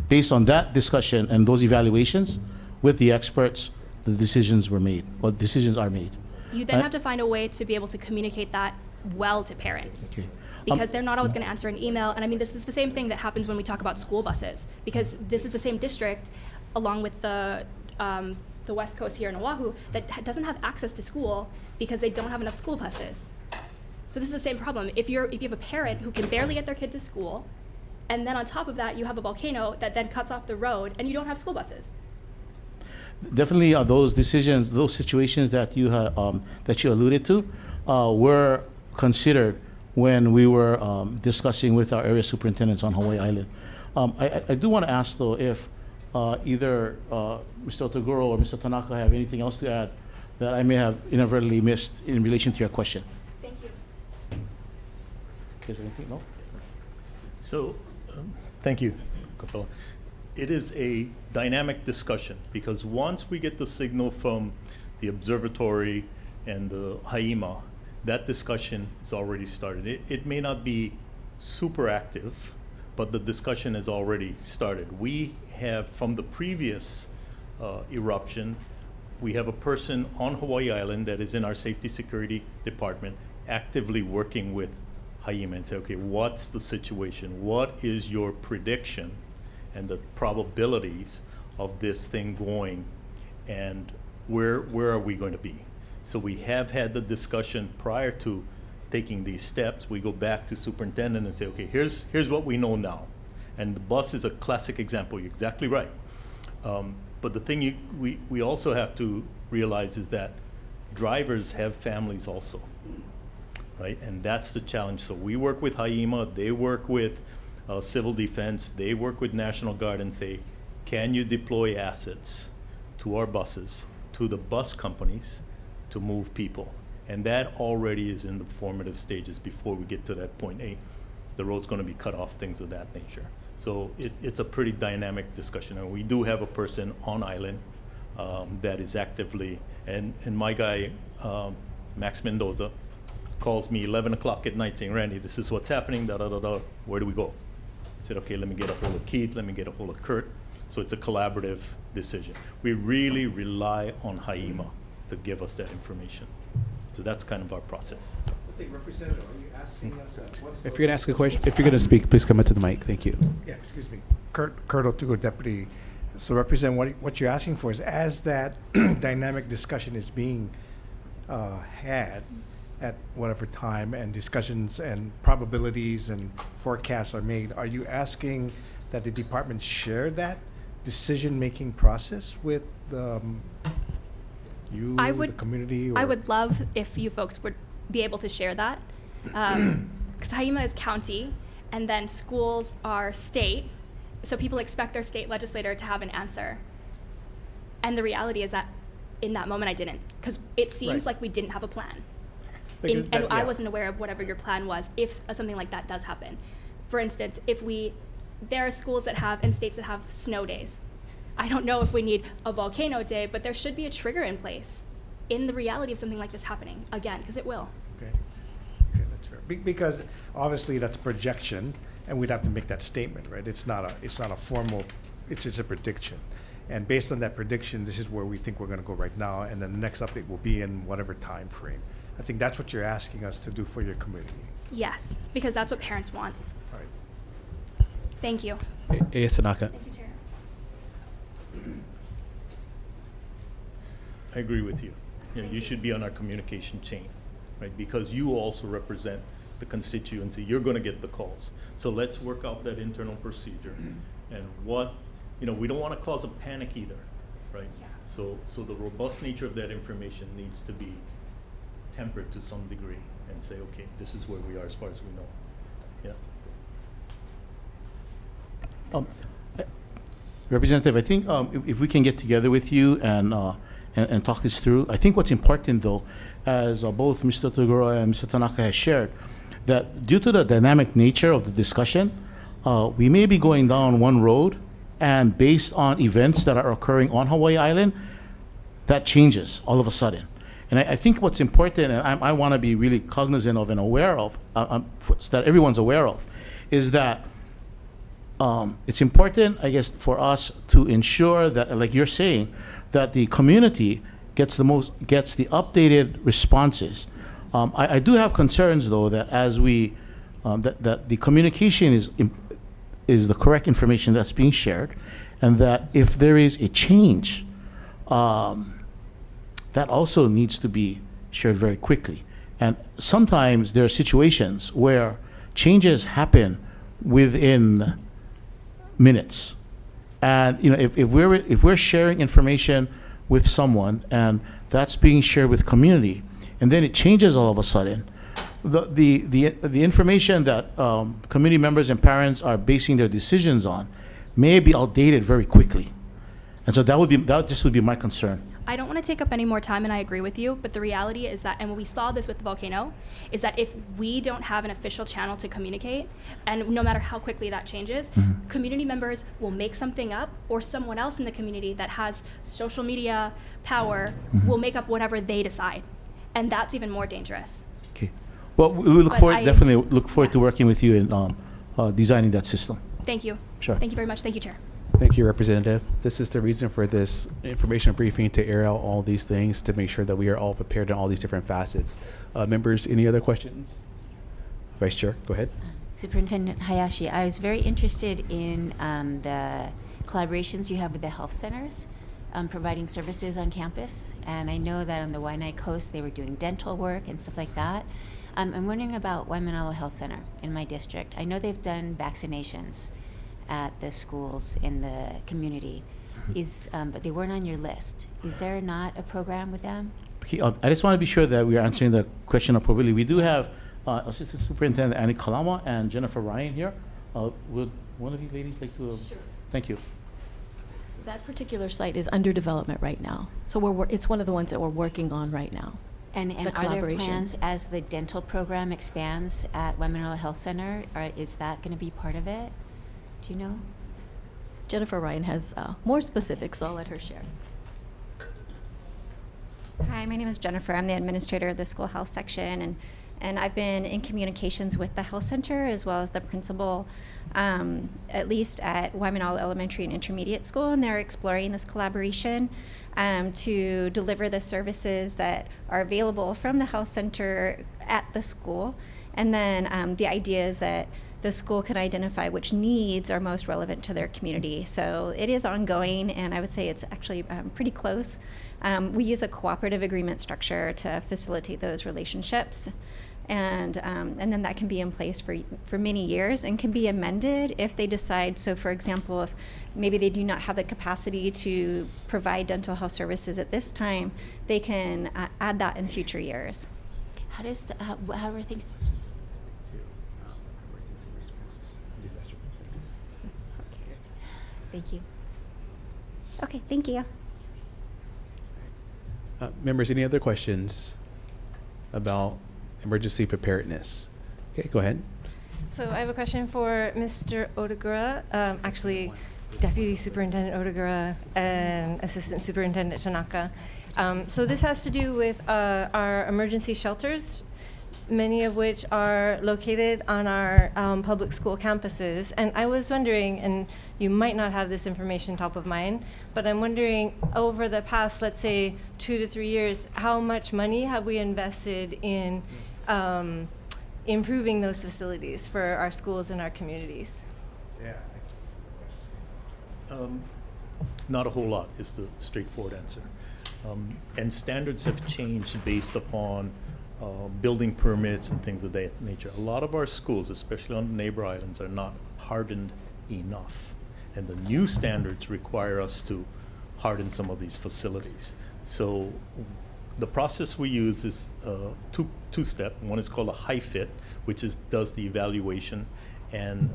based on that discussion and those evaluations with the experts, the decisions were made, or decisions are made. You then have to find a way to be able to communicate that well to parents. Okay. Because they're not always going to answer an email. And I mean, this is the same thing that happens when we talk about school buses, because this is the same district, along with the West Coast here in Oahu, that doesn't have access to school because they don't have enough school buses. So this is the same problem. If you have a parent who can barely get their kid to school, and then on top of that, you have a volcano that then cuts off the road, and you don't have school buses. Definitely, those decisions, those situations that you alluded to, were considered when we were discussing with our area superintendents on Hawaii Island. I do want to ask, though, if either Mr. Otaguro or Mr. Tanaka have anything else to add that I may have inadvertently missed in relation to your question. Thank you. Is there anything? No? So, thank you, Capella. It is a dynamic discussion, because once we get the signal from the observatory and the HAIMA, that discussion is already started. It may not be super active, but the discussion has already started. We have, from the previous eruption, we have a person on Hawaii Island that is in our safety security department actively working with HAIMA and say, okay, what's the situation? What is your prediction and the probabilities of this thing going, and where are we going to be? So we have had the discussion prior to taking these steps. We go back to superintendent and say, okay, here's what we know now. And the bus is a classic example. You're exactly right. But the thing we also have to realize is that drivers have families also, right? And that's the challenge. So we work with HYEMA, they work with Civil Defense, they work with National Guard and say, can you deploy assets to our buses, to the bus companies to move people? And that already is in the formative stages before we get to that point. Hey, the road's going to be cut off, things of that nature. So it's a pretty dynamic discussion. And we do have a person on island that is actively, and my guy, Max Mendoza, calls me 11 o'clock at night saying, Randy, this is what's happening, da da da da, where do we go? I said, okay, let me get a hold of Keith, let me get a hold of Kurt. So it's a collaborative decision. We really rely on HYEMA to give us that information. So that's kind of our process. Representative, are you asking us what's If you're gonna ask a question, if you're gonna speak, please come into the mic. Thank you. Yeah, excuse me. Kurt Otugo, Deputy. So Representative, what you're asking for is as that dynamic discussion is being had at whatever time and discussions and probabilities and forecasts are made, are you asking that the department share that decision-making process with you, the community? Or? I would love if you folks would be able to share that. Because HYEMA is county, and then schools are state, so people expect their state legislator to have an answer. And the reality is that in that moment I didn't, because it seems Right. like we didn't have a plan. Because And that- I yeah. wasn't aware of whatever your plan was if something like that does happen. For instance, there are schools that have, and states that have snow days. I don't know if we need a volcano day, but there should be a trigger in place in the reality of something like this happening again, because it will. Okay, that's fair. Because obviously that's projection, and we'd have to make that statement, right? It's not a formal, it's just a prediction. And based on that prediction, this is where we think we're gonna go right now, and then the next update will be in whatever time frame. I think that's what you're asking us to do for your community. Yes, because that's what parents want. All right. Thank you. A.S. Tanaka. Thank you, Chair. I agree with you. You should be on our communication chain, right? Because you also represent the constituency. You're going to get the calls. So let's work out that internal procedure. And we don't want to cause a panic either, right? Yeah. So the robust nature of that information needs to be tempered to some degree and say, okay, this is where we are as far as we know. Yeah. Representative, I think if we can get together with you and talk this through, I think what's important though, as both Mr. Toguro and Mr. Tanaka has shared, that due to the dynamic nature of the discussion, we may be going down one road, and based on events that are occurring on Hawaii Island, that changes all of a sudden. And I think what's important, and I want to be really cognizant of and aware of, that everyone's aware of, is that it's important, I guess, for us to ensure that, like you're saying, that the community gets the updated responses. I do have concerns, though, that as that the communication is the correct information that's being shared, and that if there is a change, that also needs to be shared very quickly. And sometimes there are situations where changes happen within minutes. And if we're sharing information with someone and that's being shared with community, and then it changes all of a sudden, the information that community members and parents are basing their decisions on may be outdated very quickly. And so that just would be my concern. I don't want to take up any more time, and I agree with you, but the reality is that, and we saw this with the volcano, is that if we don't have an official channel to communicate, and no matter how quickly that changes, community members will make something up, or someone else in the community that has social media power will make up whatever they decide. And that's even more dangerous. Okay. Well, we look But forward, definitely look forward to yes. working with you in designing that system. Thank you. Sure. Thank you very much. Thank you, Chair. Thank you, Representative. This is the reason for this information briefing, to air out all these things, to make sure that we are all prepared in all these different facets. Members, any other questions? Vice Chair, go ahead. Superintendent Hayashi, I was very interested in the collaborations you have with the health centers, providing services on campus. And I know that on the Waianae Coast, they were doing dental work and stuff like that. I'm wondering about Waimanalo Health Center in my district. I know they've done vaccinations at the schools in the community. but they weren't on your list. Is there not a program with them? Okay, I just want to be sure that we are answering the question appropriately. We do have Assistant Superintendent Annie Kalama and Jennifer Ryan here. Would one of you ladies like to? Sure. Thank you. That particular site is under development right now. So it's one of the ones that we're working on right now. And The are there collaboration. plans as the dental program expands at Waimanalo Health Center? Or is that going to be part of it? Do you know? Jennifer Ryan has more specifics, so I'll let her share. Hi, my name is Jennifer. I'm the administrator of the school health section, and I've been in communications with the health center as well as the principal, at least at Waimanalo Elementary and Intermediate School, and they're exploring this collaboration to deliver the services that are available from the health center at the school. And then the idea is that the school can identify which needs are most relevant to their community. So it is ongoing, and I would say it's actually pretty close. We use a cooperative agreement structure to facilitate those relationships. And then that can be in place for many years and can be amended if they decide. So for example, if maybe they do not have the capacity to provide dental health services at this time, they can add that in future years. How are things? Thank you. Okay, thank you. Members, any other questions about emergency preparedness? Okay, go ahead. So I have a question for Mr. Odagura, actually Deputy Superintendent Odagura and Assistant Superintendent Tanaka. So this has to do with our emergency shelters, many of which are located on our public school campuses. And I was wondering, and you might not have this information top of mind, but I'm wondering over the past, let's say, 2 to 3 years, how much money have we invested in improving those facilities for our schools and our communities? Yeah. Not a whole lot is the straightforward answer. And standards have changed based upon building permits and things of that nature. A lot of our schools, especially on the neighbor islands, are not hardened enough. And the new standards require us to harden some of these facilities. So the process we use is two-step. One is called a high fit, which does the evaluation, and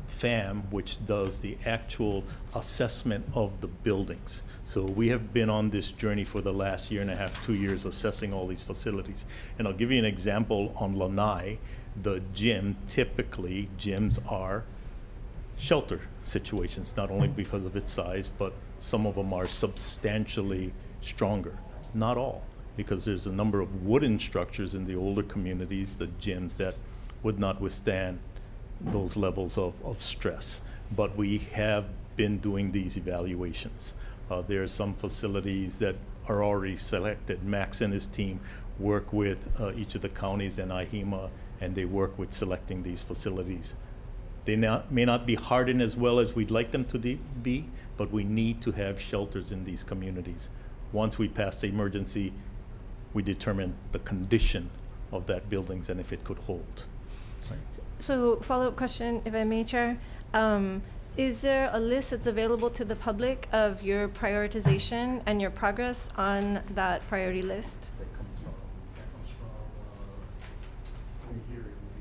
FAM, which does the actual assessment of the buildings. So we have been on this journey for the last 1.5 years, 2 years, assessing all these facilities. And I'll give you an example on Lanai. The gym, typically, gyms are shelter situations, not only because of its size, but some of them are substantially stronger. Not all, because there's a number of wooden structures in the older communities, the gyms, that would not withstand those levels of stress. But we have been doing these evaluations. There are some facilities that are already selected. Max and his team work with each of the counties and IHEMA, and they work with selecting these facilities. They may not be hardened as well as we'd like them to be, but we need to have shelters in these communities. Once we pass the emergency, we determine the condition of that buildings and if it could hold. Right. So follow-up question, if I may, Chair. Is there a list that's available to the public of your prioritization and your progress on that priority list? That comes from here, it would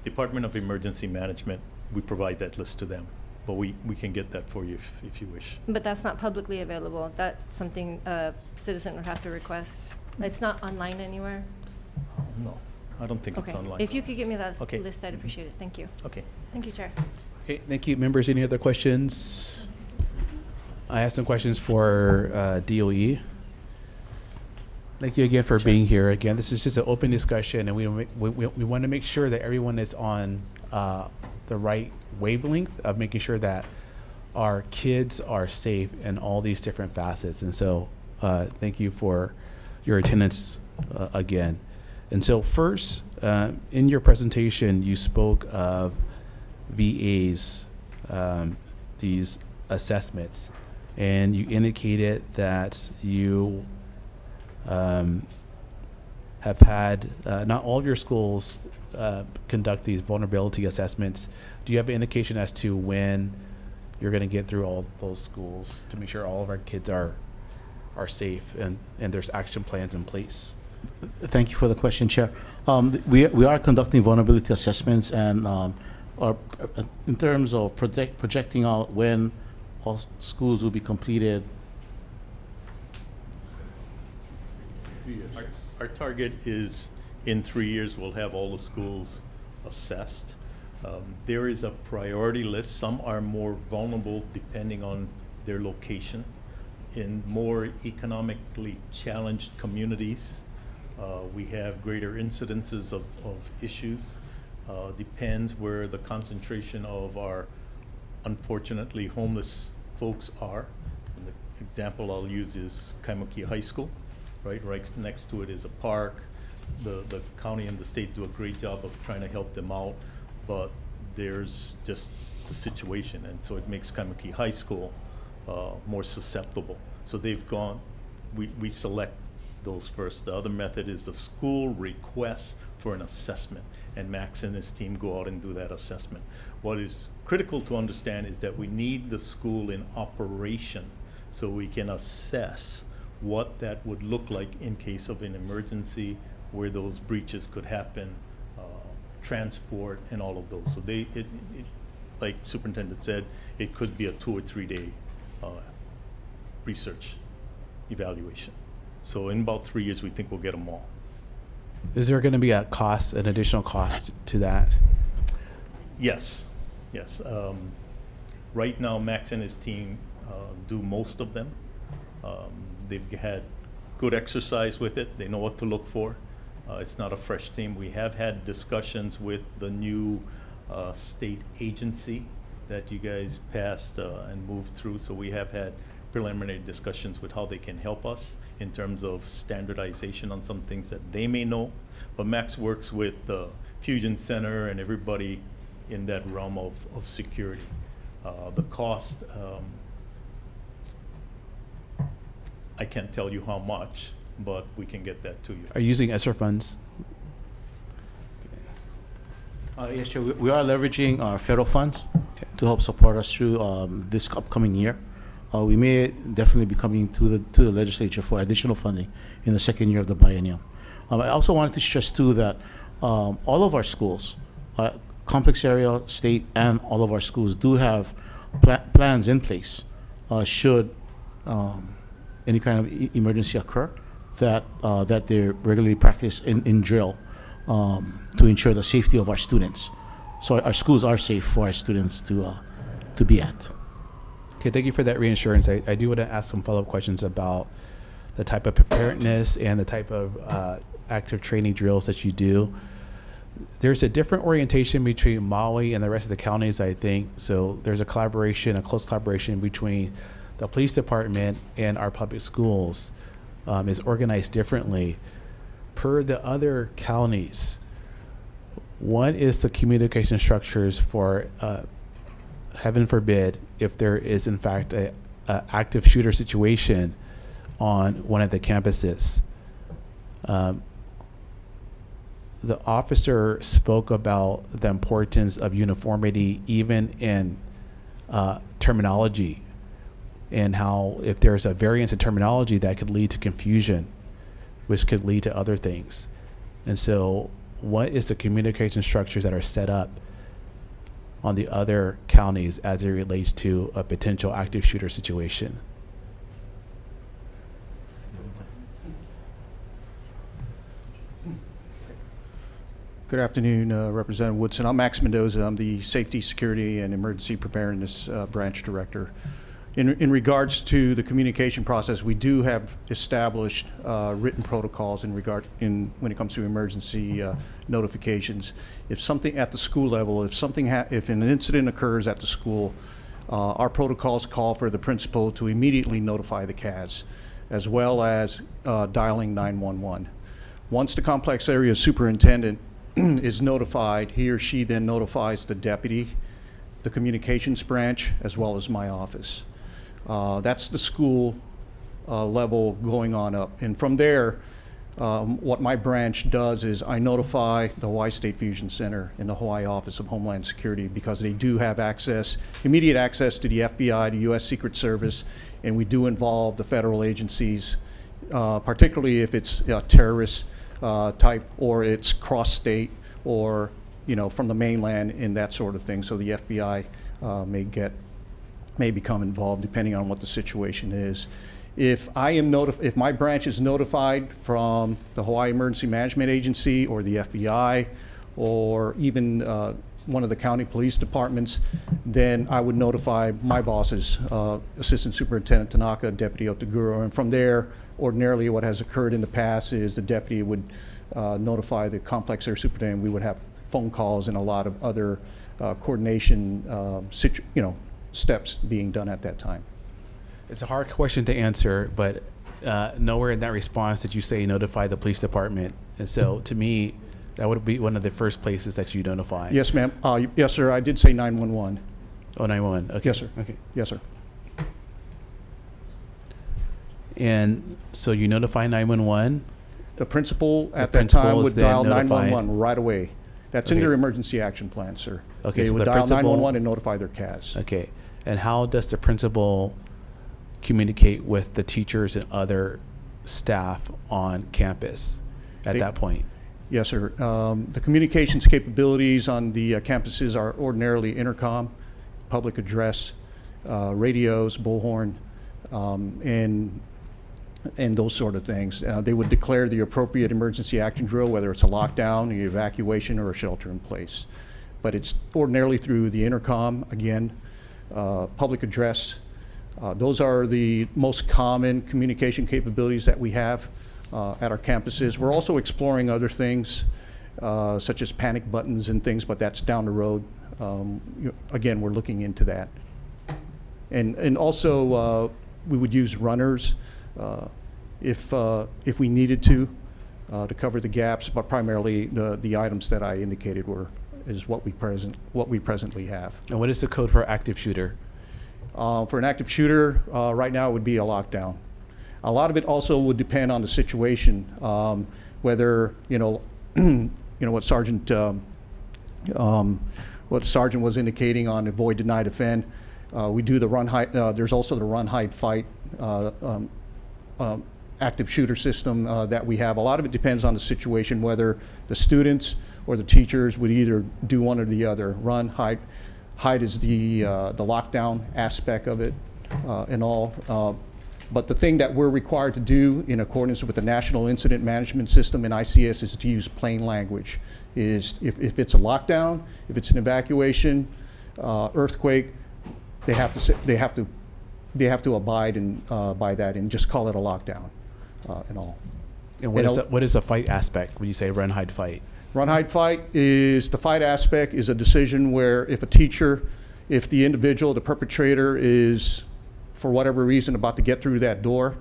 be Department of Emergency Management, we provide that list to them, but we can get that for you if you wish. But that's not publicly available. That's something a citizen would have to request. It's not online anywhere? No, I don't think it's Okay. online. If you could give me that Okay. list, I'd appreciate it. Thank you. Okay. Thank you, Chair. Okay, thank you. Members, any other questions? I have some questions for DOE. Thank you again for being here. Again, this is just an open discussion, and we want to make sure that everyone is on the right wavelength of making sure that our kids are safe in all these different facets. And so thank you for your attendance again. And so first, in your presentation, you spoke of VAs, these assessments, and you indicated that you have had, not all of your schools conduct these vulnerability assessments. Do you have an indication as to when you're going to get through all those schools to make sure all of our kids are safe and there's action plans in place? Thank you for the question, Chair. We are conducting vulnerability assessments, and are in terms of projecting out when all schools will be completed. Our target is in 3 years, we'll have all the schools assessed. There is a priority list. Some are more vulnerable depending on their location. In more economically challenged communities, we have greater incidences of issues. Depends where the concentration of our unfortunately homeless folks are. And the example I'll use is Kaimuki High School, right? Right next to it is a park. The county and the state do a great job of trying to help them out, but there's just the situation, and so it makes Kaimuki High School more susceptible. So they've gone, we select those first. The other method is the school requests for an assessment, and Max and his team go out and do that assessment. What is critical to understand is that we need the school in operation so we can assess what that would look like in case of an emergency, where those breaches could happen, transport, and all of those. So like Superintendent said, it could be a 2 or 3 day research evaluation. So in about 3 years, we think we'll get them all. Is there going to be an additional cost to that? Yes. Right now, Max and his team do most of them. They've had good exercise with it. They know what to look for. It's not a fresh team. We have had discussions with the new state agency that you guys passed and moved through. So we have had preliminary discussions with how they can help us in terms of standardization on some things that they may know. But Max works with the Fusion Center and everybody in that realm of security. The cost, I can't tell you how much, but we can get that to you. Are you using ESSER funds? Yes, sure. We are leveraging our federal funds to help support us through this upcoming year. We may definitely be coming to the legislature for additional funding in the second year of the biennium. I also wanted to stress too that all of our schools, complex area, state, and all of our schools do have plans in place should any kind of emergency occur, that they regularly practice in drill to ensure the safety of our students. So our schools are safe for our students to be at. Okay, thank you for that reassurance. I do want to ask some follow-up questions about the type of preparedness and the type of active training drills that you do. There's a different orientation between Maui and the rest of the counties, I think. So there's a close collaboration between the police department and our public schools is organized differently. Per the other counties, what is the communication structures for, heaven forbid, if there is in fact a active shooter situation on one of the campuses? The officer spoke about the importance of uniformity even in terminology, and how if there's a variance in terminology that could lead to confusion, which could lead to other things. And so what is the communication structures that are set up on the other counties as it relates to a potential active shooter situation? Good afternoon, Representative Woodson. I'm Max Mendoza. I'm the Safety, Security, and Emergency Preparedness Branch Director. In regards to the communication process, we do have established written protocols when it comes to emergency notifications. If something at the school level, if an incident occurs at the school, our protocols call for the principal to immediately notify the CAS, as well as dialing 911. Once the complex area superintendent is notified, he or she then notifies the deputy, the communications branch, as well as my office. That's the school level going on up. And from there, what my branch does is I notify the Hawaii State Fusion Center and the Hawaii Office of Homeland Security because they do have access, immediate access to the FBI, the U.S. Secret Service, and we do involve the federal agencies, particularly if it's terrorist type or it's cross-state or from the mainland and that sort of thing. So the FBI may become involved depending on what the situation is. If my branch is notified from the Hawaii Emergency Management Agency or the FBI or even one of the county police departments, then I would notify my bosses, Assistant Superintendent Tanaka, Deputy Otaguro, and from there, ordinarily what has occurred in the past is the deputy would notify the complex area superintendent. We would have phone calls and a lot of other coordination steps being done at that time. It's a hard question to answer, but nowhere in that response did you say notify the police department. And so to me, that would be one of the first places that you notify. Yes, ma'am. Yes, sir. I did say 911. Oh, 911. Okay. Yes, sir. Okay. Yes, sir. And so you notify 911. The principal at that principal time is would then dial notified. 911 right away. That's in Okay. their emergency action plan, sir. Okay, They so would the dial principal- 911 and notify their CAS. Okay. And how does the principal communicate with the teachers and other staff on campus at They- that point? Yes, sir. The communications capabilities on the campuses are ordinarily intercom, public address, radios, bullhorn, and those sort of things. They would declare the appropriate emergency action drill, whether it's a lockdown, an evacuation, or a shelter in place. But it's ordinarily through the intercom, again, public address. Those are the most common communication capabilities that we have at our campuses. We're also exploring other things, such as panic buttons and things, but that's down the road. Again, we're looking into that. And also, we would use runners if we needed to cover the gaps, but primarily the items that I indicated is what we presently have. And what is the code for active shooter? For an active shooter, right now it would be a lockdown. A lot of it also would depend on the situation, whether what Sergeant was indicating on avoid, deny, defend. We do the run, hide. There's also the run, hide, fight active shooter system that we have. A lot of it depends on the situation, whether the students or the teachers would either do one or the other. Run, hide. Hide is the lockdown aspect of it and all. But the thing that we're required to do in accordance with the National Incident Management System and ICS is to use plain language. Is if it's a lockdown, if it's an evacuation, earthquake, they have to abide by that and just call it a lockdown and all. And what is the fight aspect when you say run, hide, fight? Run, hide, fight is the fight aspect is a decision where if the individual, the perpetrator is for whatever reason about to get through that door,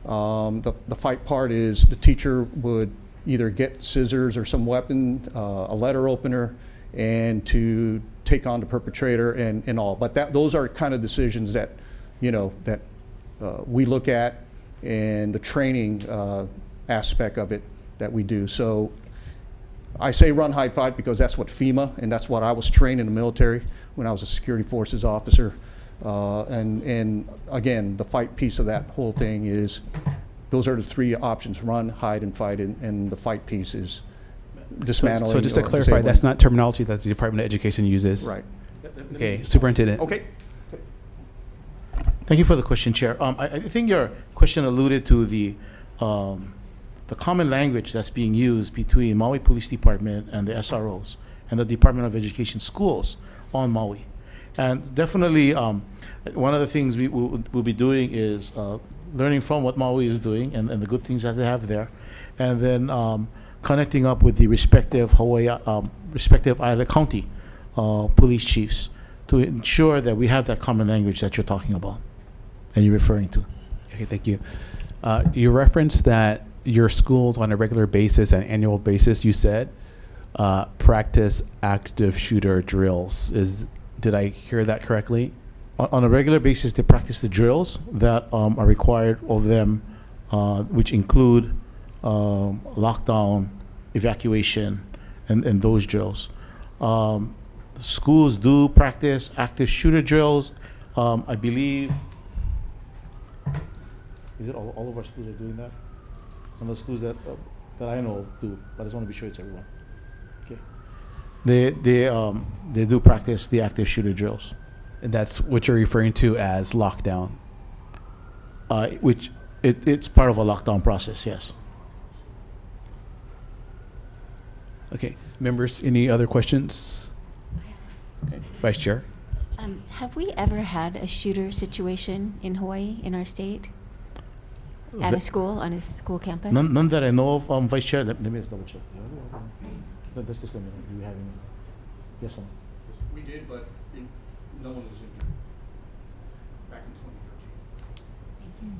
the fight part is the teacher would either get scissors or some weapon, a letter opener, and to take on the perpetrator and all. But those are kind of decisions that, we look at and the training aspect of it that we do. So I say run, hide, fight because that's what FEMA, and that's what I was trained in the military when I was a security forces officer. And again, the fight piece of that whole thing is, those are the three options: run, hide, and fight. And the fight piece is dismantling. So just to or clarify, disabling. that's not terminology that the Department of Education uses. Right. Okay, Superintendent. Okay. Thank you for the question, Chair. I think your question alluded to the common language that's being used between Maui Police Department and the SROs and the Department of Education schools on Maui. And definitely, one of the things we'll be doing is learning from what Maui is doing and the good things that they have there, and then connecting up with the respective Isla County police chiefs to ensure that we have that common language that you're talking about and you're referring to. Okay, thank you. You referenced that your schools on a regular basis and annual basis, you said, practice active shooter drills. Did I hear that correctly? On a regular basis, they practice the drills that are required of them, which include lockdown, evacuation, and those drills. Schools do practice active shooter drills. I believe, is it all of our schools are doing that? Some of the schools that I know of do, but I just want to be sure it's everyone. Okay. They do practice the active shooter drills. And that's what you're referring to as lockdown. Which it's part of a lockdown process, yes. Okay, members, any other questions? Okay. Vice Chair. Have we ever had a shooter situation in Hawaii, in our state? At a school, on a school campus? None that I know of, Vice Chair. Let me just double check. Let's just let me know. Do you have any? Yes or no? We did, but no one was injured back in 2013.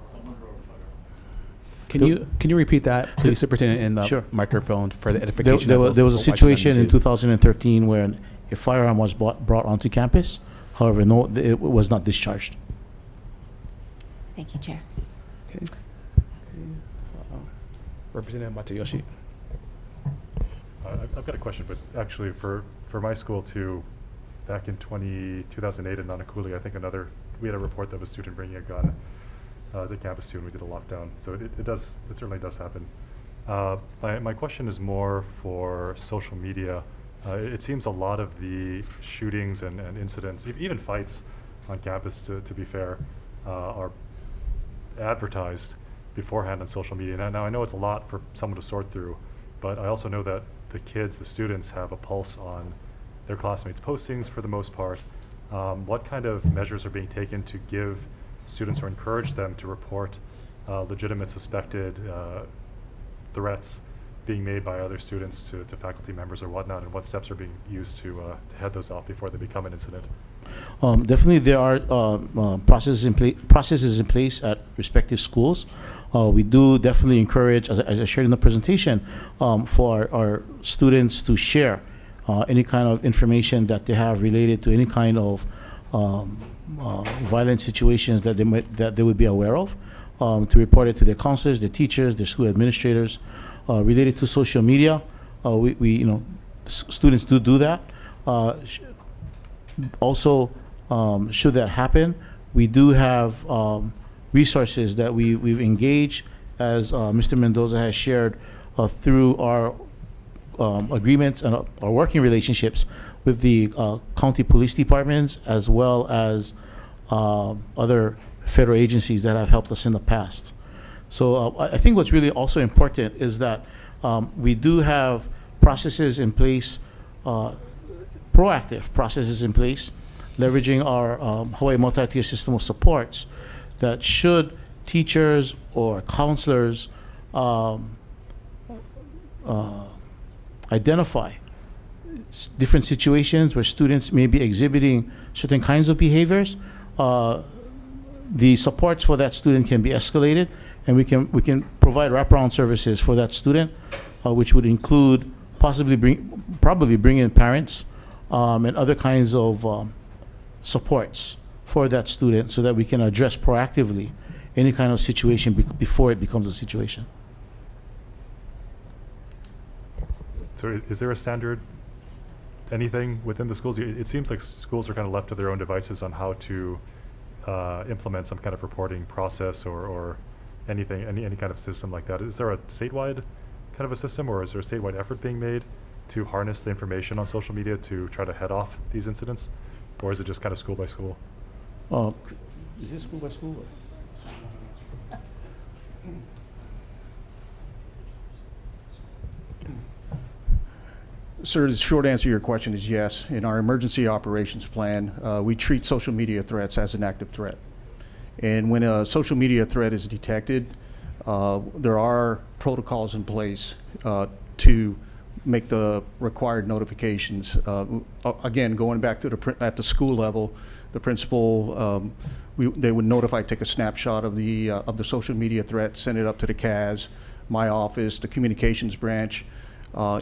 Someone drove a fire. Can you repeat that, please, Superintendent, in the Sure. microphone for the edification? There of was a those who watch situation in 92? 2013 where a firearm was brought onto campus. However, no, it was not discharged. Thank you, Chair. Okay. Representative Matayoshi. I've got a question, but actually for my school too, back in 2008 in Nanakuli, I think we had a report of a student bringing a gun to campus too, and we did a lockdown. So it certainly does happen. My question is more for social media. It seems a lot of the shootings and incidents, even fights on campus, to be fair, are advertised beforehand on social media. Now I know it's a lot for someone to sort through, but I also know that the students have a pulse on their classmates' postings for the most part. What kind of measures are being taken to give students or encourage them to report legitimate suspected threats being made by other students to faculty members or whatnot, and what steps are being used to head those off before they become an incident? Definitely, there are processes in place at respective schools. We do definitely encourage, as I shared in the presentation, for our students to share any kind of information that they have related to any kind of violent situations that they would be aware of, to report it to their counselors, their teachers, their school administrators. Related to social media, students do that. Also, should that happen, we do have resources that we've engaged, as Mr. Mendoza has shared, through our agreements and our working relationships with the county police departments, as well as other federal agencies that have helped us in the past. So I think what's really also important is that we do have processes in place, proactive processes in place, leveraging our Hawaii multi-tier system of supports, that should teachers or counselors identify different situations where students may be exhibiting certain kinds of behaviors, the supports for that student can be escalated, and we can provide wraparound services for that student, which would include probably bring in parents and other kinds of supports for that student, so that we can address proactively any kind of situation before it becomes a situation. So is there a standard, anything within the schools? It seems like schools are kind of left to their own devices on how to implement some kind of reporting process or anything, any kind of system like that. Is there a statewide kind of a system, or is there a statewide effort being made to harness the information on social media to try to head off these incidents? Or is it just kind of school by school? Is it school by school? Sir, the short answer to your question is yes. In our emergency operations plan, we treat social media threats as an active threat. And when a social media threat is detected, there are protocols in place to make the required notifications. Again, going back to at the school level, the principal, they would notify, take a snapshot of the social media threat, send it up to the CAS, my office, the communications branch.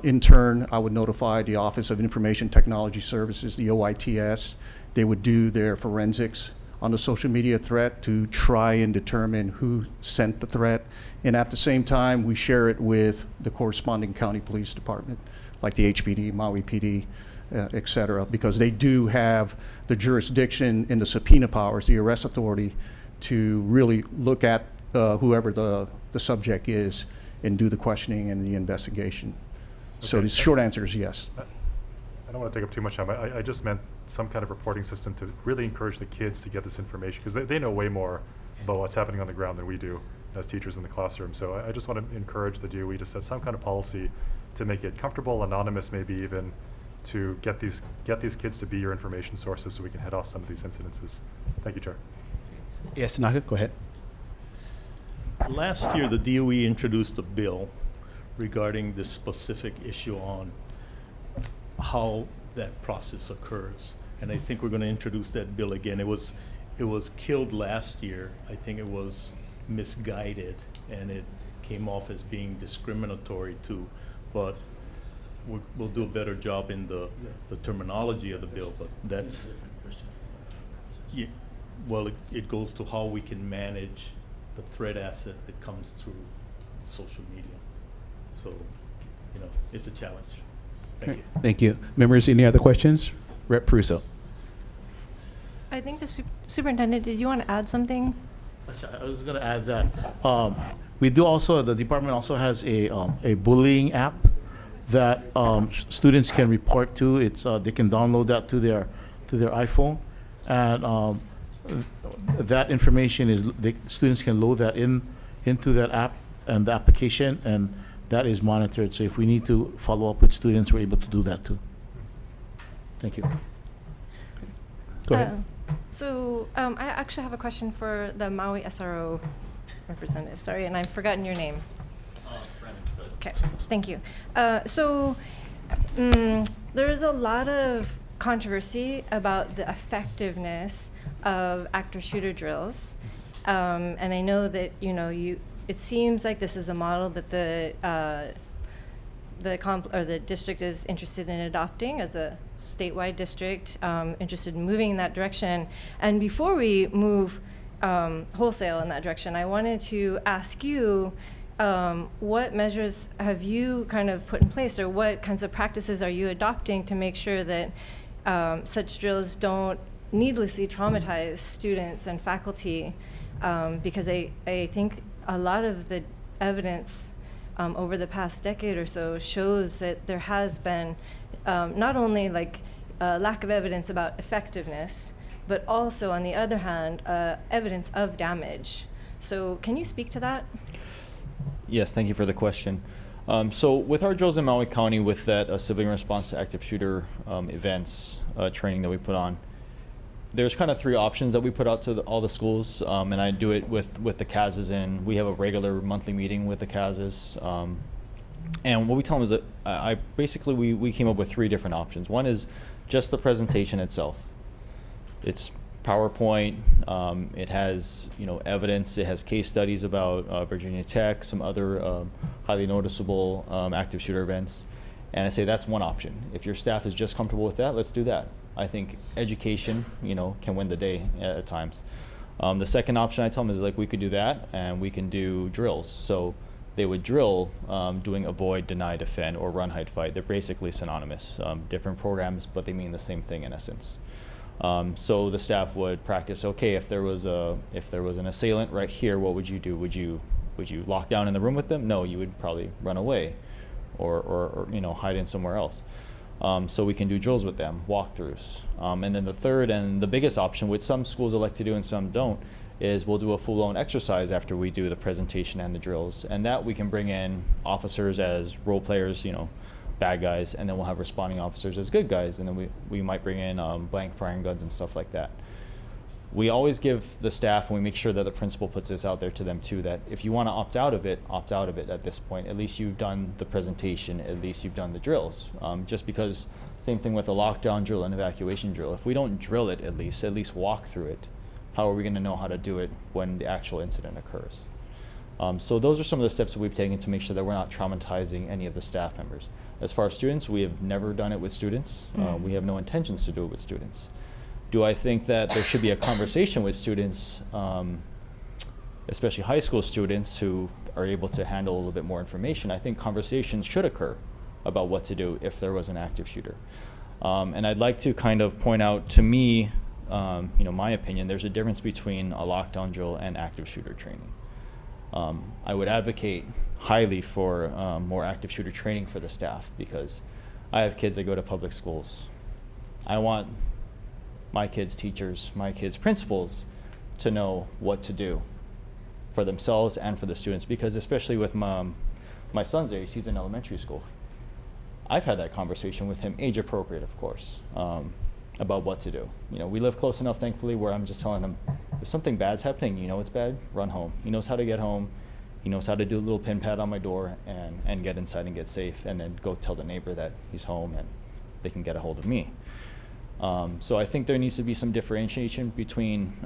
In turn, I would notify the Office of Information Technology Services, the OITS. They would do their forensics on the social media threat to try and determine who sent the threat. And at the same time, we share it with the corresponding county police department, like the HPD, Maui PD, et cetera, because they do have the jurisdiction and the subpoena powers, the arrest authority, to really look at whoever the subject is and do the questioning and the investigation. So Okay. the short answer is yes. I don't want to take up too much time. I just meant some kind of reporting system to really encourage the kids to get this information, because they know way more about what's happening on the ground than we do as teachers in the classroom. So I just want to encourage the DOE to set some kind of policy to make it comfortable, anonymous maybe even, to get these kids to be your information sources so we can head off some of these incidences. Thank you, Chair. Yes, Tanaka, go ahead. Last year, the DOE introduced a bill regarding this specific issue on how that process occurs. And I think we're going to introduce that bill again. It was killed last year. I think it was misguided, and it came off as being discriminatory too. But we'll do a better job in the terminology of the bill, but that's, yeah, well, it goes to how we can manage the threat asset that comes through social media. So, it's a challenge. Thank you. Thank you. Members, any other questions? Rep. Pruso. I think the superintendent, did you want to add something? I was going to add that we do also, the department also has a bullying app that students can report to. It's they can download that to their iPhone, and that information is students can load that into that app and the application, and that is monitored. So if we need to follow up with students, we're able to do that too. Thank you. Go ahead. I actually have a question for the Maui SRO representative. Sorry, and I've forgotten your name. Okay, thank you. There is a lot of controversy about the effectiveness of active-shooter drills, and I know that it seems like this is a model that the district is interested in adopting as a statewide district, interested in moving in that direction. And before we move wholesale in that direction, I wanted to ask you, what measures have you kind of put in place, or what kinds of practices are you adopting to make sure that such drills don't needlessly traumatize students and faculty? Because I think a lot of the evidence over the past decade or so shows that there has been not only lack of evidence about effectiveness, but also, on the other hand, evidence of damage. So can you speak to that? Yes, thank you for the question. So with our drills in Maui County, with that civilian response to active shooter events training that we put on, there's kind of three options that we put out to all the schools, and I do it with the CASs, and we have a regular monthly meeting with the CASs. And what we tell them is that we came up with three different options. One is just the presentation itself. It's PowerPoint. It has evidence. It has case studies about Virginia Tech, some other highly noticeable active shooter events. And I say that's one option. If your staff is just comfortable with that, let's do that. I think education, can win the day at times. The second option I tell them is we could do that, and we can do drills. So they would drill doing avoid, deny, defend, or run, hide, fight. They're basically synonymous, different programs, but they mean the same thing in essence. So the staff would practice. Okay, if there was an assailant right here, what would you do? Would you lock down in the room with them? No, you would probably run away, or hide in somewhere else. So we can do drills with them, walkthroughs. And then the third and the biggest option, which some schools elect to do and some don't, is we'll do a full-blown exercise after we do the presentation and the drills. And that we can bring in officers as role players, bad guys, and then we'll have responding officers as good guys, and then we might bring in blank firing guns and stuff like that. We always give the staff, and we make sure that the principal puts this out there to them too, that if you want to opt out of it at this point. At least you've done the presentation, at least you've done the drills. Just because, same thing with a lockdown drill and evacuation drill. If we don't drill it at least walk through it, how are we going to know how to do it when the actual incident occurs? So those are some of the steps that we've taken to make sure that we're not traumatizing any of the staff members. As far as students, we have never done it with students. We have no intentions to do it with students. Do I think that there should be a conversation with students, especially high school students who are able to handle a little bit more information? I think conversations should occur about what to do if there was an active shooter. And I'd like to kind of point out, to me, my opinion, there's a difference between a lockdown drill and active shooter training. I would advocate highly for more active shooter training for the staff, because I have kids that go to public schools. I want my kids' teachers, my kids' principals to know what to do for themselves and for the students, because especially with my son's age, he's in elementary school. I've had that conversation with him, age appropriate, of course, about what to do. We live close enough, thankfully, where I'm just telling him, if something bad's happening, it's bad, run home. He knows how to get home. He knows how to do a little pin pad on my door and get inside and get safe, and then go tell the neighbor that he's home and they can get a hold of me. So I think there needs to be some differentiation between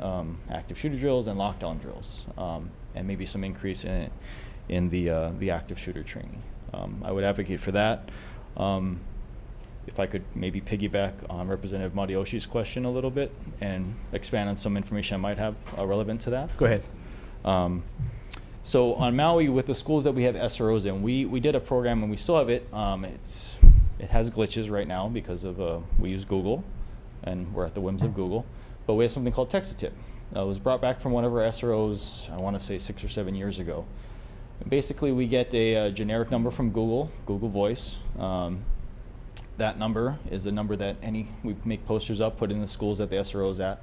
active shooter drills and lockdown drills, and maybe some increase in the active shooter training. I would advocate for that. If I could maybe piggyback on Representative Madioshi's question a little bit and expand on some information I might have relevant to that. Go ahead. So on Maui, with the schools that we have SROs in, we did a program, and we still have it. It has glitches right now because of we use Google, and we're at the whims of Google. But we have something called Text-a-Tip. It was brought back from one of our SROs, I want to say 6 or 7 years ago. And basically, we get a generic number from Google Voice. That number is the number that we make posters up, put in the schools that the SRO is at.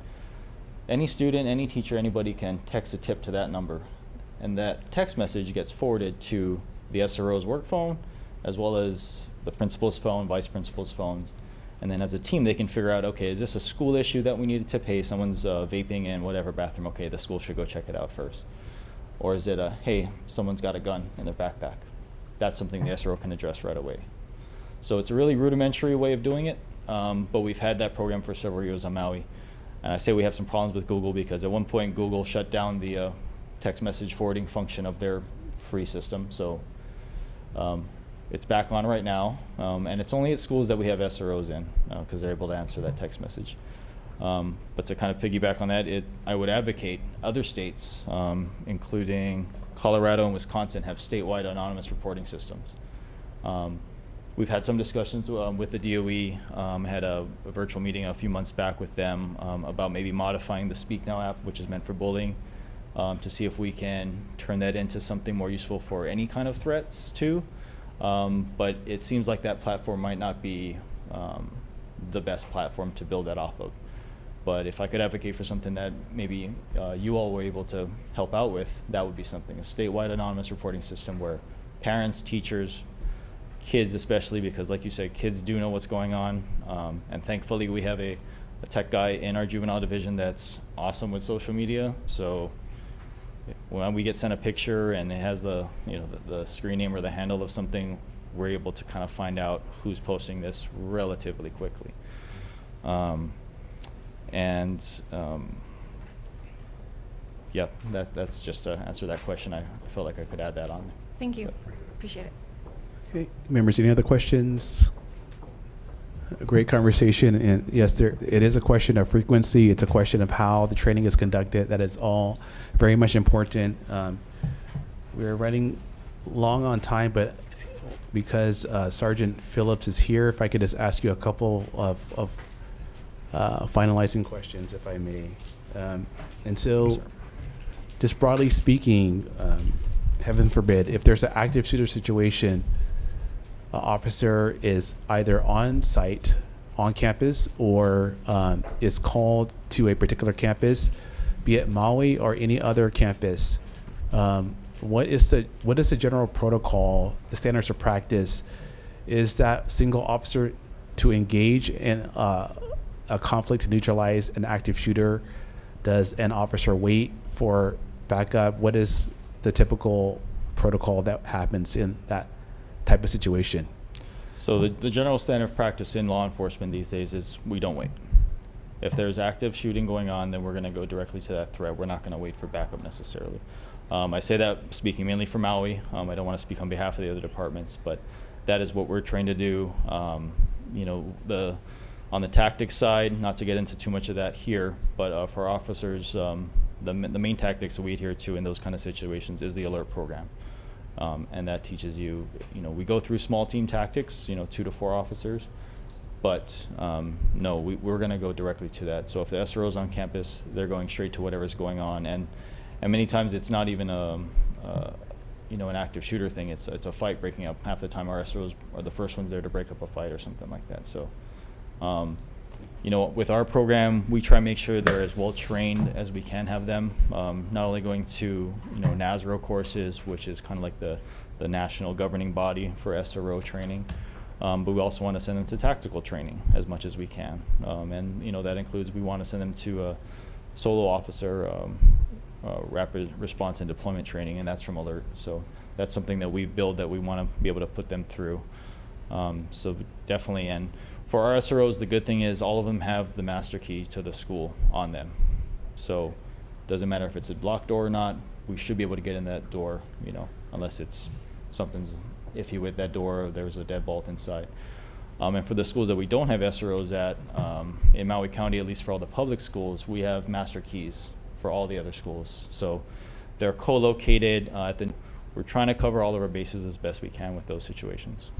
Any student, any teacher, anybody can text a tip to that number. And that text message gets forwarded to the SRO's work phone, as well as the principal's phone, vice principal's phones. And then as a team, they can figure out, okay, is this a school issue that we need to tip? Hey, someone's vaping in whatever bathroom. Okay, the school should go check it out first. Or is it hey, someone's got a gun in their backpack? That's something the SRO can address right away. So it's a really rudimentary way of doing it, but we've had that program for several years on Maui. And I say we have some problems with Google because at one point Google shut down the text message forwarding function of their free system. So it's back on right now, and it's only at schools that we have SROs in because they're able to answer that text message. But to kind of piggyback on that, I would advocate other states, including Colorado and Wisconsin, have statewide anonymous reporting systems. We've had some discussions with the DOE. Had a virtual meeting a few months back with them about maybe modifying the Speak Now app, which is meant for bullying, to see if we can turn that into something more useful for any kind of threats too. But it seems like that platform might not be the best platform to build that off of. But if I could advocate for something that maybe you all were able to help out with, that would be something, a statewide anonymous reporting system where parents, teachers, kids especially, because like you said, kids do know what's going on. And thankfully we have a tech guy in our juvenile division that's awesome with social media. So when we get sent a picture and it has the screen name or the handle of something, we're able to kind of find out who's posting this relatively quickly. Yeah, that's just to answer that question. I felt like I could add that on. Thank you. Appreciate it. Okay, members, any other questions? A great conversation, and yes, it is a question of frequency. It's a question of how the training is conducted. That is all very much important. We're running long on time, but because Sergeant Phillips is here, if I could just ask you a couple of finalizing questions, if I may. And so, just broadly speaking, heaven forbid, if there's an active shooter situation, an officer is either on site, on campus, or is called to a particular campus, be it Maui or any other campus. What is the general protocol, the standards of practice? Is that single officer to engage in a conflict to neutralize an active shooter? Does an officer wait for backup? What is the typical protocol that happens in that type of situation? So the general standard of practice in law enforcement these days is we don't wait. If there's active shooting going on, then we're going to go directly to that threat. We're not going to wait for backup necessarily. I say that speaking mainly for Maui. I don't want to speak on behalf of the other departments, but that is what we're trained to do. The On the tactics side, not to get into too much of that here, but for officers, the main tactics that we adhere to in those kind of situations is the alert program. And that teaches you, we go through small team tactics, 2 to 4 officers, but no, we're going to go directly to that. So if the SRO's on campus, they're going straight to whatever's going on. And many times it's not even an active shooter thing. It's a fight breaking up. Half the time our SROs are the first ones there to break up a fight or something like that. So, with our program, we try to make sure they're as well trained as we can have them. Not only going to, NASRO courses, which is kind of like the national governing body for SRO training, but we also want to send them to tactical training as much as we can. And, that includes we want to send them to a solo officer, rapid response and deployment training, and that's from Alert. So that's something that we've built that we want to be able to put them through. So definitely, and for our SROs, the good thing is all of them have the master key to the school on them. So it doesn't matter if it's a blocked door or not, we should be able to get in that door, unless it's something's iffy with that door or there's a deadbolt inside. And for the schools that we don't have SROs at, in Maui County, at least for all the public schools, we have master keys for all the other schools. So they're co-located we're trying to cover all of our bases as best we can with those situations.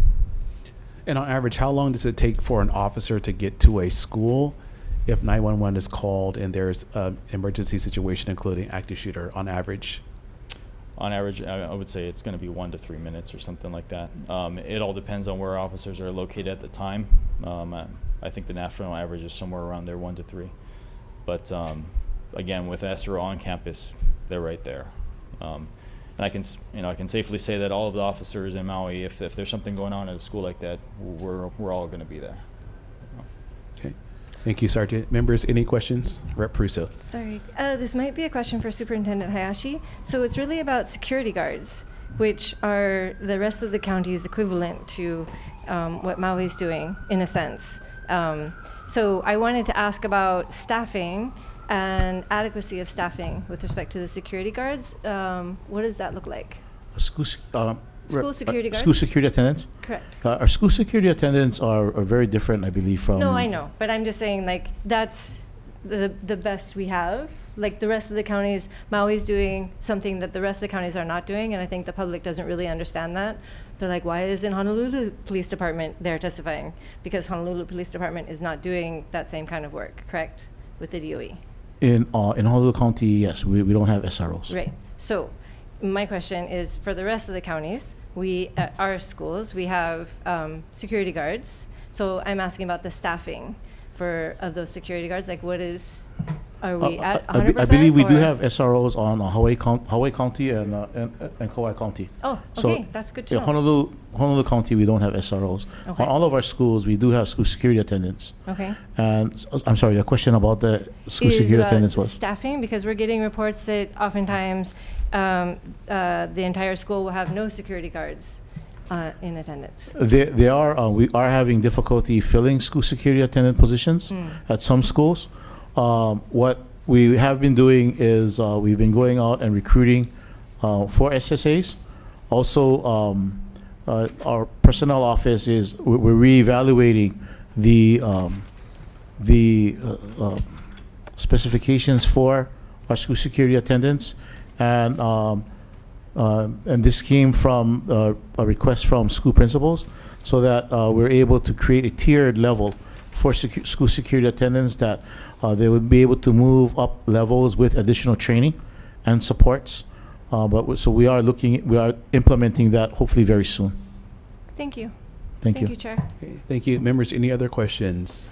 And on average, how long does it take for an officer to get to a school if 911 is called and there's an emergency situation, including active shooter, on average? On average, I would say it's going to be 1 to 3 minutes or something like that. It all depends on where officers are located at the time. I think the national average is somewhere around there, 1 to 3. But again, with SRO on campus, they're right there. And I can safely say that all of the officers in Maui, if there's something going on at a school like that, we're all going to be there. Okay, thank you, Sergeant. Members, any questions? Rep. Pruso. Sorry, this might be a question for Superintendent Hayashi. So it's really about security guards, which are the rest of the county's equivalent to what Maui's doing, in a sense. So I wanted to ask about staffing and adequacy of staffing with respect to the security guards. What does that look like? School security guards? School security attendants? Correct. Our school security attendants are very different, I believe, from... No, I know, but I'm just saying, that's the best we have. Like the rest of the counties, Maui's doing something that the rest of the counties are not doing, and I think the public doesn't really understand that. They're like, why isn't Honolulu Police Department there testifying? Because Honolulu Police Department is not doing that same kind of work, correct, with the DOE? In Honolulu County, yes, we don't have SROs. Right. So my question is, for the rest of the counties, at our schools, we have security guards. So I'm asking about the staffing of those security guards. Like, are we at 100%? I believe we do have SROs on Hawaii County and Kauai County. Oh, okay, that's good to know. Honolulu County, we don't have SROs. Okay. On all of our schools, we do have school security attendants. Okay. And I'm sorry, your question about the school security attendants was? Staffing, because we're getting reports that oftentimes the entire school will have no security guards in attendance. We are having difficulty filling school security attendant positions at some schools. What we have been doing is we've been going out and recruiting for SSAs. Also, our personnel office we're reevaluating the specifications for our school security attendants, and this came from a request from school principals, so that we're able to create a tiered level for school security attendants that they would be able to move up levels with additional training and supports. So we are implementing that hopefully very soon. Thank you. Thank you. Chair. Okay, thank you. Members, any other questions?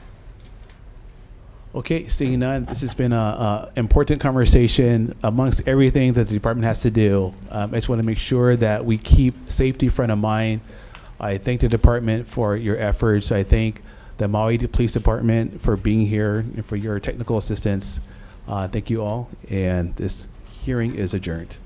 Okay, seeing none, this has been an important conversation amongst everything that the department has to do. I just want to make sure that we keep safety front of mind. I thank the department for your efforts. I thank the Maui Police Department for being here and for your technical assistance. Thank you all, and this hearing is adjourned.